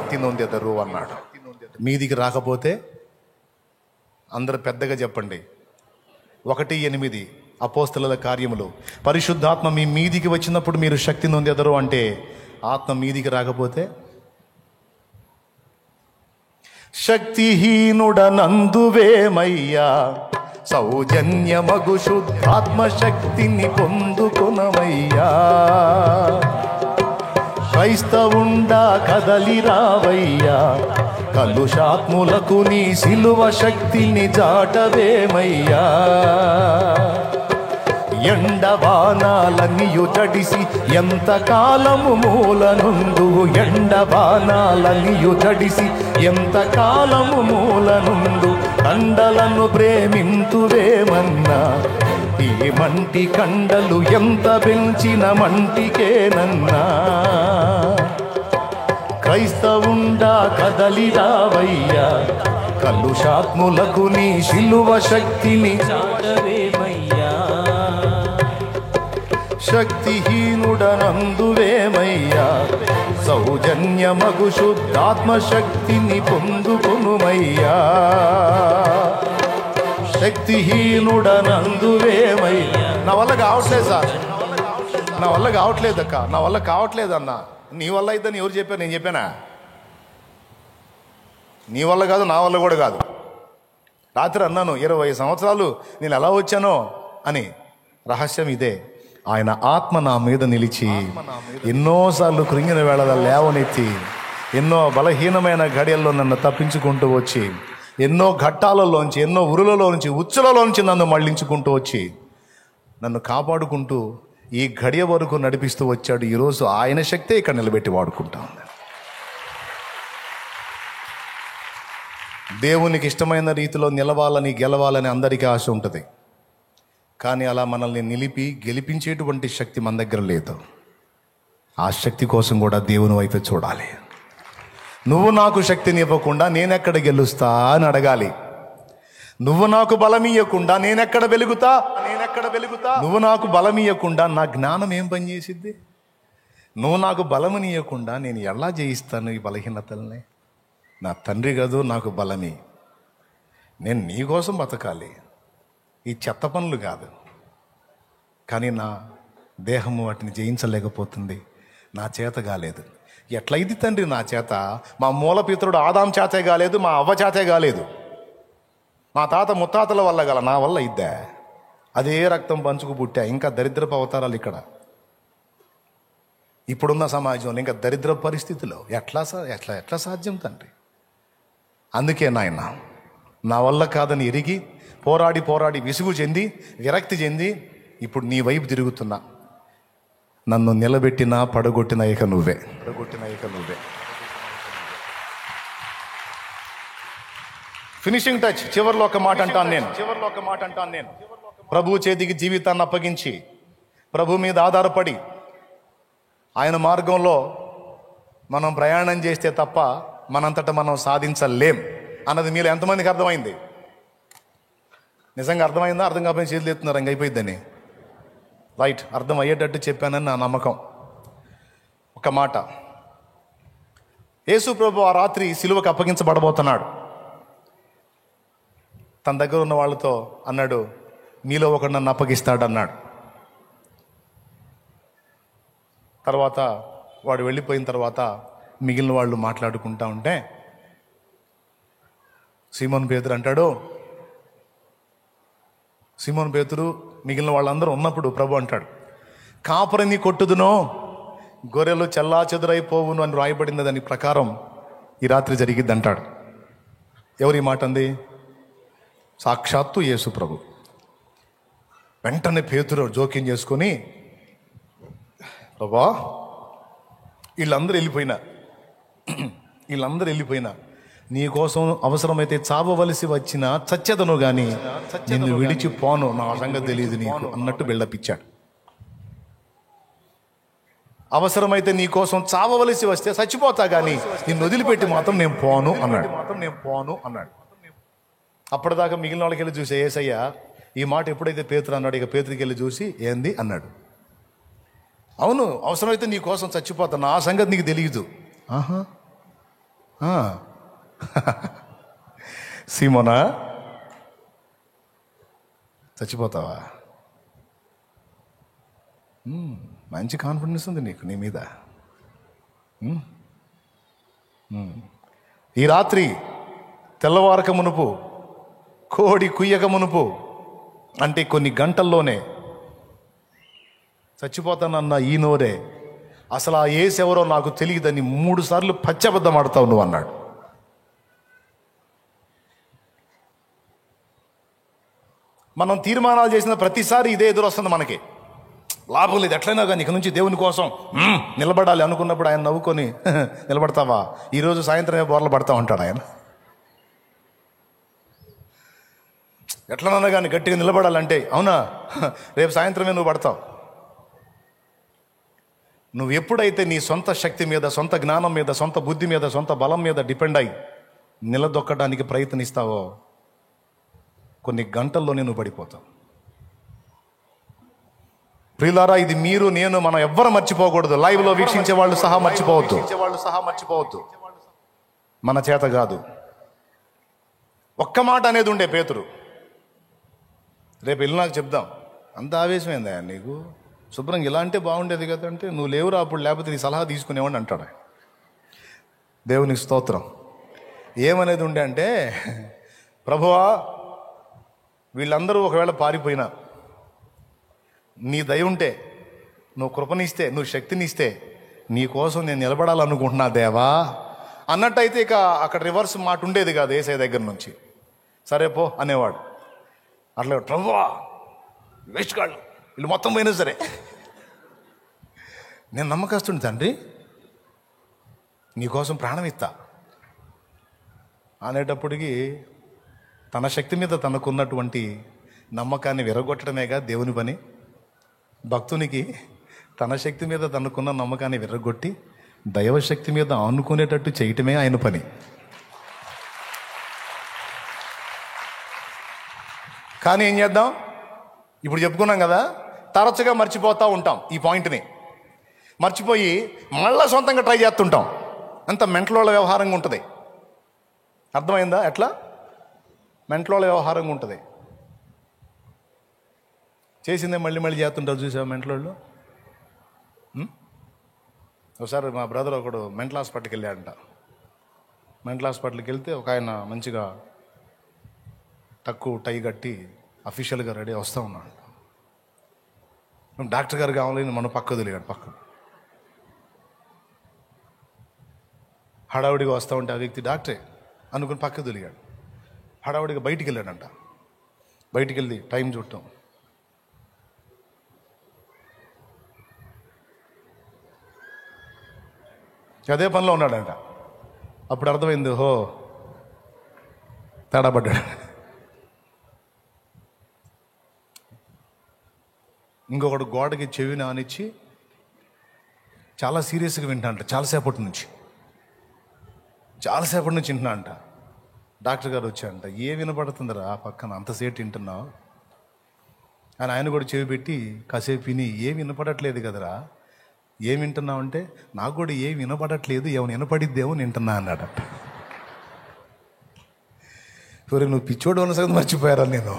మీదికి రాకపోతే అందరు పెద్దగా చెప్పండి. 1:8 అపోస్తలుల కార్యములు. పరిశుద్ధాత్మ మీ మీదికి వచ్చినప్పుడు మీరు శక్తి నొందెదరు అంటే ఆత్మ మీదికి రాకపోతే శక్తిహీనుడనందువేమయ్యా, సౌజన్యమగు శుద్ధాత్మశక్తిని పొందుకొనవయ్యా. క్రైస్తవుండా కదలిరావయ్యా, కలుషాత్ములకు నీ సిలువ శక్తిని జాటవేమయ్యా. ఎండబాణాలనియు తడిసి ఎంతకాలము మూలనుండు, ఎండబాణాలనియు తడిసి ఎంతకాలము మూలనుండు. కండలను ప్రేమింతువేమన్నా, ఈ మంటి కండలు ఎంత పెంచిన మంటికేనన్నా. క్రైస్తవుండా కదలిరావయ్యా, కలుషాత్ములకు నీ సిలువ శక్తిని జాటవేమయ్యా. శక్తిహీనుడనందువేమయ్యా, సౌజన్యమగు శుద్ధాత్మశక్తిని పొందుకొనుమయ్యా. శక్తిహీనుడనందువేమయ్యా. నా వల్ల కావట్లేదు సార్, నా వల్ల కావట్లేదు అక్క, నా వల్ల కావట్లేదు అన్న. నీ వల్ల అయిద్దని ఎవరు చెప్పారు? నేను చెప్పానా? నీ వల్ల కాదు, నా వల్ల కూడా కాదు. రాత్రి అన్నాను 20 సంవత్సరాలు నేను ఎలా వచ్చానో అని. రహస్యం ఇదే, ఆయన ఆత్మ నా మీద నిలిచి ఎన్నోసార్లు కృంగిన వేళ లేవనెత్తి, ఎన్నో బలహీనమైన ఘడియల్లో నన్ను తప్పించుకుంటూ వచ్చి, ఎన్నో ఘట్టాలలోంచి, ఎన్నో ఉరులలోంచి, ఉచ్చులలోంచి నన్ను మళ్లించుకుంటూ వచ్చి, నన్ను కాపాడుకుంటూ ఈ ఘడియ వరకు నడిపిస్తూ వచ్చాడు. ఈరోజు ఆయన శక్తే ఇక్కడ నిలబెట్టి వాడుకుంటా ఉంది. దేవునికి ఇష్టమైన రీతిలో నిలవాలని, గెలవాలని అందరికీ ఆశ ఉంటుంది. కానీ అలా మనల్ని నిలిపి గెలిపించేటువంటి శక్తి మన దగ్గర లేదు. ఆ శక్తి కోసం కూడా దేవుని వైపు చూడాలి. నువ్వు నాకు శక్తిని ఇవ్వకుండా నేనెక్కడ గెలుస్తా అని అడగాలి. నువ్వు నాకు బలమియ్యకుండా నేనెక్కడ వెలుగుతా. నువ్వు నాకు బలమియ్యకుండా నా జ్ఞానం ఏం పని చేసిద్ది? నువ్వు నాకు బలమునియకుండా నేను ఎలా జయిస్తాను ఈ బలహీనతల్ని? నా తండ్రి కాదు నాకు బలమి. నేను నీ కోసం బతకాలి, ఈ చెత్త పనులు కాదు. కానీ నా దేహము వాటిని జయించలేకపోతుంది, నా చేత కాలేదు. ఎట్లయిది తండ్రి నా చేత? మా మూలపితరుడు ఆదాం చేతే కాలేదు, మా అవ్వ చేతే కాలేదు, మా తాత ముత్తాతల వల్ల గల, నా వల్ల ఇద్దా? అదే రక్తం పంచుకు పుట్టా. ఇంకా దరిద్రపు అవతారాలు ఇక్కడ. ఇప్పుడున్న సమాజంలో ఇంకా దరిద్ర పరిస్థితిలో ఎట్లా సాధ్యం తండ్రి? అందుకే నాయన, నా వల్ల కాదని ఎరిగి పోరాడి విసుగు చెంది విరక్తి చెంది ఇప్పుడు నీ వైపు తిరుగుతున్నా. నన్ను నిలబెట్టినా పడగొట్టిన ఇక నువ్వే. Finishing touch. చివరిలో ఒక మాట అంటాను నేను. ప్రభు చేతికి జీవితాన్ని అప్పగించి, ప్రభు మీద ఆధారపడి ఆయన మార్గంలో మనం ప్రయాణం చేస్తే తప్ప మనంతటా మనం సాధించలేం అన్నది మీలో ఎంతమందికి అర్థమైంది? నిజంగా అర్థమైందా? అర్థం కాకపోయిన చేతులు ఎత్తున్నారు, ఇంక అయిపోయిద్దని. రైట్, అర్థం అయ్యేటట్టు చెప్పానని నా నమ్మకం. ఒక మాట, యేసు ప్రభు ఆ రాత్రి సిలువకు అప్పగించబడబోతున్నాడు. తన దగ్గర ఉన్న వాళ్ళతో అన్నాడు, మీలో ఒకడు నన్ను అప్పగిస్తాడు అన్నాడు. తర్వాత వాడు వెళ్ళిపోయిన తర్వాత మిగిలిన వాళ్ళు మాట్లాడుకుంటా ఉంటే సీమోను పేతురు అంటాడు, సీమోను పేతురు మిగిలిన వాళ్ళందరూ ఉన్నప్పుడు ప్రభు అంటాడు, కాపరిని కొట్టుదునో గొర్రెలు చెల్లా చెదురైపోవును అని రాయబడింది. దాని ప్రకారం ఈ రాత్రి జరిగిద్ది అంటాడు. ఎవరి మాట అంది? సాక్షాత్తు యేసు ప్రభు. వెంటనే పేతురు జోక్యం చేసుకొని, ప్రభా వీళ్ళందరూ వెళ్ళిపోయినా వీళ్ళందరూ వెళ్ళిపోయినా నీ కోసం అవసరమైతే చావవలసి వచ్చినా చచ్చెదను కానీ నిన్ను విడిచి పోను, నా సంగతి తెలియదు నీకు అన్నట్టు బిల్డప్ ఇచ్చాడు. అవసరమైతే నీ కోసం చావవలసి వస్తే చచ్చిపోతా కానీ నిన్ను వదిలిపెట్టి మాత్రం నేను పోను అన్నాడు. అప్పటిదాకా మిగిలిన వాళ్ళకి వెళ్ళి చూసే యేసయ్య ఈ మాట ఎప్పుడైతే పేతురు అన్నాడు, ఇక పేతురికి వెళ్ళి చూసి ఏంది అన్నాడు. అవును, అవసరమైతే నీ కోసం చచ్చిపోతా, నా సంగతి నీకు తెలియదు. ఆహా, సీమోనా చచ్చిపోతావా? మంచి కాన్ఫిడెన్స్ ఉంది నీకు నీ మీద. ఈ రాత్రి తెల్లవారక మునుపు, కోడి కుయ్యక మునుపు, అంటే కొన్ని గంటల్లోనే చచ్చిపోతానన్న ఈ నోరే అసలు ఆ యేసు ఎవరో నాకు తెలియదని 3 సార్లు పచ్చబద్ధం ఆడతావు నువ్వు అన్నాడు. మనం తీర్మానాలు చేసిన ప్రతిసారి ఇదే ఎదురొస్తుంది మనకి. లాభం లేదు, ఎట్లయినా కానీ ఇక నుంచి దేవుని కోసం నిలబడాలి అనుకున్నప్పుడు ఆయన నవ్వుకొని నిలబడతావా, ఈరోజు సాయంత్రమే బోర్లు పడతా ఉంటాడు ఆయన. ఎట్లనన్నా కానీ గట్టిగా నిలబడాలంటే అవునా, రేపు సాయంత్రమే నువ్వు పడతావు. నువ్వు ఎప్పుడైతే నీ సొంత శక్తి మీద, సొంత జ్ఞానం మీద, సొంత బుద్ధి మీద, సొంత బలం మీద డిపెండ్ అయి నిలదొక్కడానికి ప్రయత్నిస్తావో కొన్ని గంటల్లోనే నువ్వు పడిపోతావు. ప్రియులారా, ఇది మీరు నేను మనం ఎవ్వరు మర్చిపోకూడదు. లైవ్లో వీక్షించే వాళ్ళు సహా మర్చిపోవద్దు. మన చేత కాదు. ఒక్క మాట అనేది ఉండే పేతురు, రేపు వెళ్ళి నాకు చెప్దాం. అంత ఆవేశమైందా నీకు? శుభ్రంగా ఇలా అంటే బాగుండేది కదా అంటే, నువ్వు లేవురా అప్పుడు, లేకపోతే నీ సలహా తీసుకునేవాడిని అంటాడు. దేవునికి స్తోత్రం. ఏమనేది ఉండే అంటే, ప్రభువా వీళ్ళందరూ ఒకవేళ పారిపోయినా నీ దయ ఉంటే, నువ్వు కృపనిస్తే, నువ్వు శక్తినిస్తే నీ కోసం నేను నిలబడాలనుకుంటున్నా దేవా అన్నట్టయితే ఇక అక్కడ రివర్స్ మాట ఉండేది కాదు యేసయ్య దగ్గర నుంచి. సరే పో అనేవాడు. అట్లా ప్రభువా వేసుకాళ్ళు వీళ్ళు మొత్తం పోయినా సరే నేను నమ్మకస్తుని తండ్రి, నీకోసం ప్రాణం ఇస్తా అనేటప్పటికీ తన శక్తి మీద తనకున్నటువంటి నమ్మకాన్ని విరగొట్టడమేగా దేవుని పని. భక్తునికి తన శక్తి మీద తనకున్న నమ్మకాన్ని విరగొట్టి దైవశక్తి మీద ఆనుకునేటట్టు చేయటమే ఆయన పని. కానీ ఏం చేద్దాం, ఇప్పుడు చెప్పుకున్నాం కదా, తరచుగా మర్చిపోతూ ఉంటాం. ఈ పాయింట్ని మర్చిపోయి మళ్ళా సొంతంగా ట్రై చేస్తుంటాం. అంత మెంటలోళ్ళ వ్యవహారంగా ఉంటుంది. అర్థమైందా? ఎట్లా మెంటలోళ్ళ వ్యవహారంగా ఉంటుంది. చేసిందే మళ్ళీ మళ్ళీ చేస్తుంటారు చూసావా మెంటలోళ్ళు. ఒకసారి మా బ్రదర్ ఒకడు మెంటల్ హాస్పిటల్కి వెళ్ళాడంట. మెంటల్ హాస్పిటల్కి వెళ్తే ఒక ఆయన మంచిగా టక్కు టై కట్టి అఫీషియల్గా రెడీ వస్తూ ఉన్నాడు. డాక్టర్ గారు కావాలని మనం పక్క వదిలేడు. పక్క హడావుడిగా వస్తూ ఉంటే ఆ వ్యక్తి డాక్టరే అనుకుని పక్క వదిలేడు. హడావుడిగా బయటికి వెళ్ళాడంట. బయటికి వెళ్ళి టైం చూడటం, అదే పనిలో ఉన్నాడంట. అప్పుడు అర్థమైంది, హో తేడా పడ్డాడు. ఇంకొకడు గోడకి చెవిని ఆనిచ్చి చాలా సీరియస్గా వింటా అంట. చాలాసేపటి నుంచి వింటున్నా అంట. డాక్టర్ గారు వచ్చారంట. ఏ వినపడుతుందిరా ఆ పక్కన అంతసేపు వింటున్నావు అని ఆయన కూడా చెవి పెట్టి కాసేపు విని, ఏం వినపడట్లేదు కదరా, ఏం వింటున్నావు అంటే, నాకు కూడా ఏం వినపడట్లేదు, ఏమైనా వినపడిద్దేమో వింటున్నా అన్నాడట. సరే నువ్వు పిచ్చోడు అన్న సంగతి మర్చిపోయారా నేను.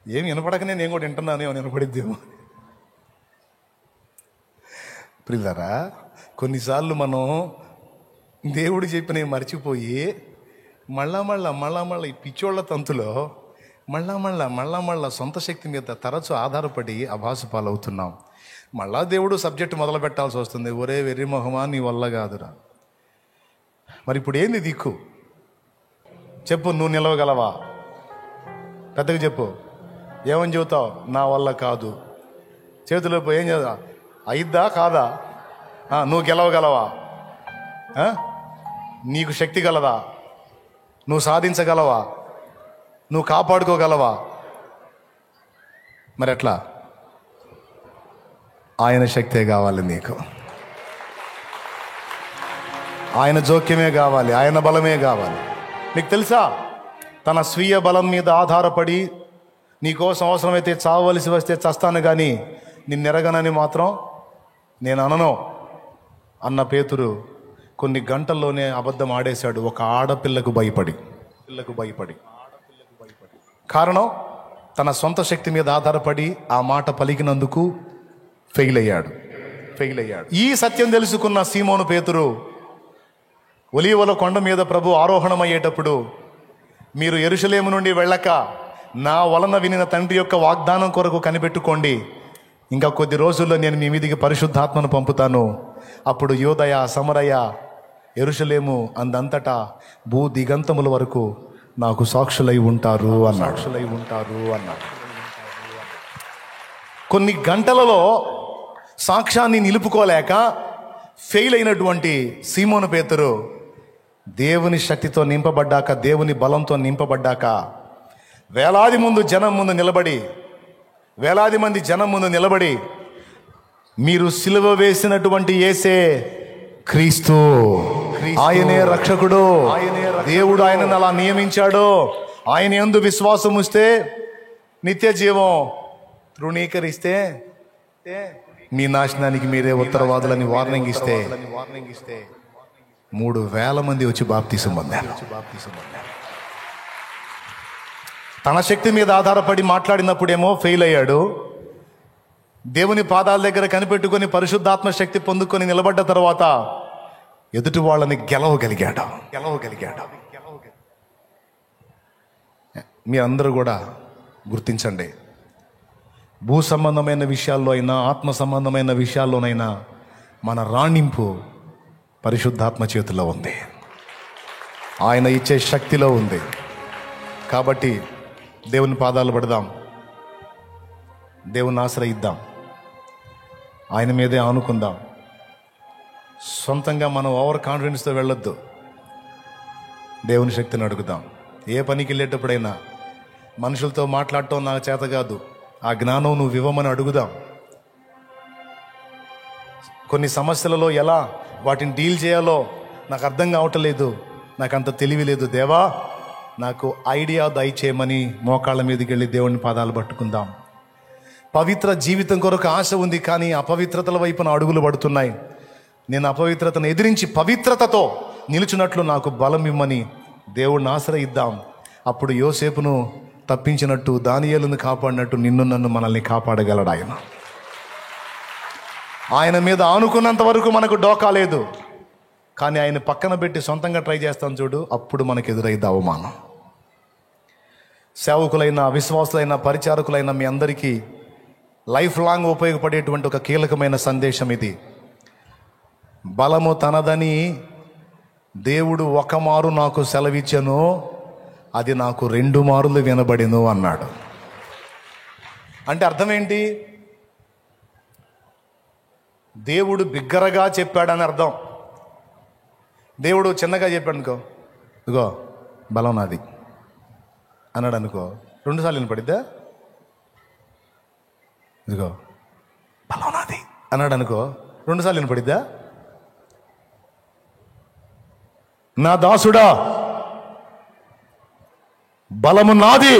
ఏం వినపడకనే నేను కూడా వింటున్నాను, ఏమైనా వినపడిద్దేమో. ప్రియులారా, కొన్నిసార్లు మనం దేవుడు చెప్పినవి మర్చిపోయి మళ్ళా ఈ పిచ్చోళ్ళ తంతులో మళ్ళా సొంత శక్తి మీద తరచు ఆధారపడి అభాసు పాలవుతున్నాం. మళ్ళా దేవుడు సబ్జెక్ట్ మొదలు పెట్టాల్సి వస్తుంది. ఒరే వెర్రి మొహమా, నీ వల్ల కాదురా. మరి ఇప్పుడు ఏంది దిక్కు చెప్పు? నువ్వు నిలవగలవా? పెద్దగా చెప్పు. ఏమని చెబుతావు? నా వల్ల కాదు. చేతిలో పోయి ఏం చేద్దా, అయిద్దా కాదా? నువ్వు గెలవగలవా? నీకు శక్తి గలదా? నువ్వు సాధించగలవా? నువ్వు కాపాడుకోగలవా? మరి ఎట్లా? ఆయన శక్తే కావాలి నీకు, ఆయన జోక్యమే కావాలి, ఆయన బలమే కావాలి. నీకు తెలుసా, తన స్వీయ బలం మీద ఆధారపడి నీకోసం అవసరమైతే చావవలసి వస్తే చస్తాను కానీ నిన్నెరగనని మాత్రం నేను అనను అన్న పేతురు కొన్ని గంటల్లోనే అబద్ధం ఆడేశాడు, ఒక ఆడపిల్లకు భయపడి. కారణం, తన సొంత శక్తి మీద ఆధారపడి ఆ మాట పలికినందుకు ఫెయిల్ అయ్యాడు. ఈ సత్యం తెలుసుకున్న సీమోను పేతురు ఒలీవల కొండ మీద ప్రభు ఆరోహణమయ్యేటప్పుడు, మీరు యెరూషలేము నుండి వెళ్ళక నా వలన వినిన తండ్రి యొక్క వాగ్దానం కొరకు కనిపెట్టుకోండి, ఇంకా కొద్ది రోజుల్లో నేను మీ మీదికి పరిశుద్ధాత్మను పంపుతాను, అప్పుడు యూదయ, సమరయ, యెరూషలేము అందంతటా భూ దిగంతముల వరకు నాకు సాక్షులై ఉంటారు అన్నాడు. కొన్ని గంటలలో సాక్ష్యాన్ని నిలుపుకోలేక ఫెయిల్ అయినటువంటి సీమోను పేతురు దేవుని శక్తితో నింపబడ్డాక, దేవుని బలంతో నింపబడ్డాక వేలాది మంది జనం ముందు నిలబడి మీరు సిలువ వేసినటువంటి యేసే క్రీస్తు, ఆయనే రక్షకుడు, దేవుడు ఆయనను అలా నియమించాడు, ఆయన యందు విశ్వాసం ఉంచితే నిత్య జీవం, తృణీకరిస్తే మీ నాశనానికి మీరే ఉత్తరవాదులని వార్నింగ్ ఇస్తే 3,000 మంది వచ్చి బాప్తిసం పొందారు. తన శక్తి మీద ఆధారపడి మాట్లాడినప్పుడేమో ఫెయిల్ అయ్యాడు. దేవుని పాదాల దగ్గర కనిపెట్టుకొని పరిశుద్ధాత్మ శక్తి పొందుకొని నిలబడ్డ తర్వాత ఎదుటి వాళ్ళని గెలవగలిగాడు. మీ అందరూ కూడా గుర్తించండి, భూ సంబంధమైన విషయాల్లో అయినా ఆత్మ సంబంధమైన విషయాల్లోనైనా మన రాణింపు పరిశుద్ధాత్మ చేతిలో ఉంది, ఆయన ఇచ్చే శక్తిలో ఉంది. కాబట్టి దేవుని పాదాలు పడదాం, దేవుని ఆశ్రయిద్దాం, ఆయన మీదే ఆనుకుందాం. సొంతంగా మనం ఓవర్ కాన్ఫిడెన్స్తో వెళ్ళొద్దు, దేవుని శక్తిని అడుగుదాం. ఏ పనికి వెళ్ళేటప్పుడైనా మనుషులతో మాట్లాడటం నాకు చేత కాదు, ఆ జ్ఞానం నువ్వు ఇవ్వమని అడుగుదాం. కొన్ని సమస్యలలో ఎలా వాటిని డీల్ చేయాలో నాకు అర్థం కావట్లేదు, నాకు అంత తెలివి లేదు, దేవా నాకు ఐడియా దయచేయమని మోకాళ్ళ మీదకి వెళ్ళి దేవుని పాదాలు పట్టుకుందాం. పవిత్ర జీవితం కొరకు ఆశ ఉంది, కానీ అపవిత్రతల వైపున అడుగులు పడుతున్నాయి. నేను అపవిత్రతను ఎదిరించి పవిత్రతతో నిలుచున్నట్లు నాకు బలం ఇమ్మని దేవుడిని ఆశ్రయిద్దాం. అప్పుడు యోసేపును తప్పించినట్టు, దానియేలును కాపాడినట్టు నిన్ను నన్ను మనల్ని కాపాడగలడు ఆయన. ఆయన మీద ఆనుకున్నంత వరకు మనకు డోకా లేదు, కానీ ఆయన పక్కన పెట్టి సొంతంగా ట్రై చేస్తాం చూడు, అప్పుడు మనకు ఎదురైద్ది అవమానం. సేవకులైన, విశ్వాసులైన, పరిచారకులైన మీ అందరికీ లైఫ్ లాంగ్ ఉపయోగపడేటువంటి ఒక కీలకమైన సందేశం ఇది. బలము తనదని దేవుడు ఒక మారు నాకు సెలవిచ్చెను, అది నాకు 2 మారులు వినబడిను అన్నాడు. అంటే అర్థం ఏంటి? దేవుడు బిగ్గరగా చెప్పాడని అర్థం. దేవుడు చిన్నగా చెప్పాడు అనుకో, ఇదిగో బలం నాది అన్నాడు అనుకో, 2 సార్లు వినపడిద్దా? ఇదిగో బలం నాది అన్నాడు అనుకో, 2 సార్లు వినపడిద్దా? నా దాసుడా బలము నాది,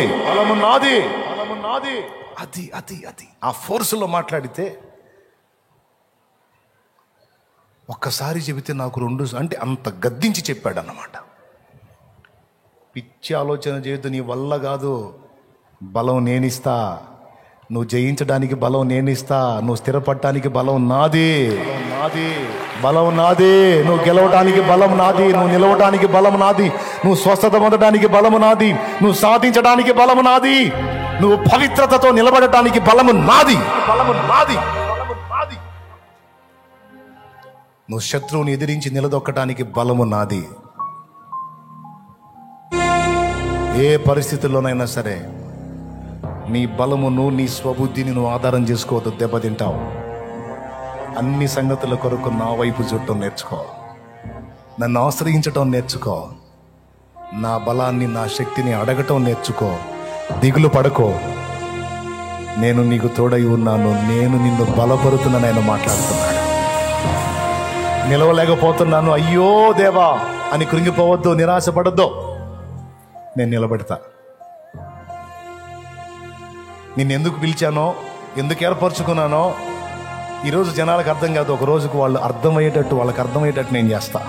అది ఆ ఫోర్సులో మాట్లాడితే, ఒక్కసారి చెబితే నాకు 2 అంటే అంత గద్దించి చెప్పాడు అన్నమాట. పిచ్చి ఆలోచన చేయొద్దు, నీ వల్ల కాదు, బలం నేనిస్తా, నువ్వు జయించడానికి బలం నేనిస్తా, నువ్వు స్థిరపడటానికి బలం నాది, నువ్వు గెలవడానికి బలం నాది, నువ్వు నిలవడానికి బలం నాది, నువ్వు స్వస్థత పొందడానికి బలము నాది, నువ్వు సాధించడానికి బలము నాది, నువ్వు పవిత్రతతో నిలబడటానికి బలము నాది, నువ్వు శత్రువుని ఎదిరించి నిలదొక్కడానికి బలము నాది. ఏ పరిస్థితుల్లోనైనా సరే నీ బలమును నీ స్వబుద్ధిని నువ్వు ఆధారం చేసుకోవద్దు, దెబ్బతింటావు. అన్ని సంగతుల కొరకు నా వైపు చూడటం నేర్చుకో, నన్ను ఆశ్రయించటం నేర్చుకో, నా బలాన్ని నా శక్తిని అడగటం నేర్చుకో. దిగులు పడకో, నేను నీకు తోడై ఉన్నాను, నేను నిన్ను బలపరుతున్నాను ఆయన మాట్లాడుతున్నాడు. నిలవలేకపోతున్నాను, అయ్యో దేవా అని కృంగిపోవద్దు, నిరాశపడద్దు. నేను నిలబెడతా. నిన్నెందుకు పిలిచానో, ఎందుకు ఏర్పరచుకున్నానో ఈరోజు జనాలకు అర్థం కాదు. ఒక రోజుకు వాళ్ళకి అర్థమయ్యేటట్టు నేను చేస్తా.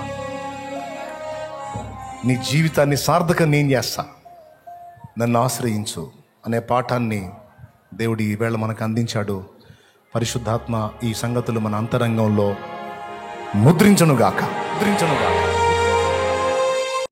నీ జీవితాన్ని సార్థకం నేను చేస్తా. నన్ను ఆశ్రయించు అనే పాఠాన్ని దేవుడు ఈవేళ మనకు అందించాడు. పరిశుద్ధాత్మ ఈ సంగతులు మన అంతరంగంలో ముద్రించునుగాక.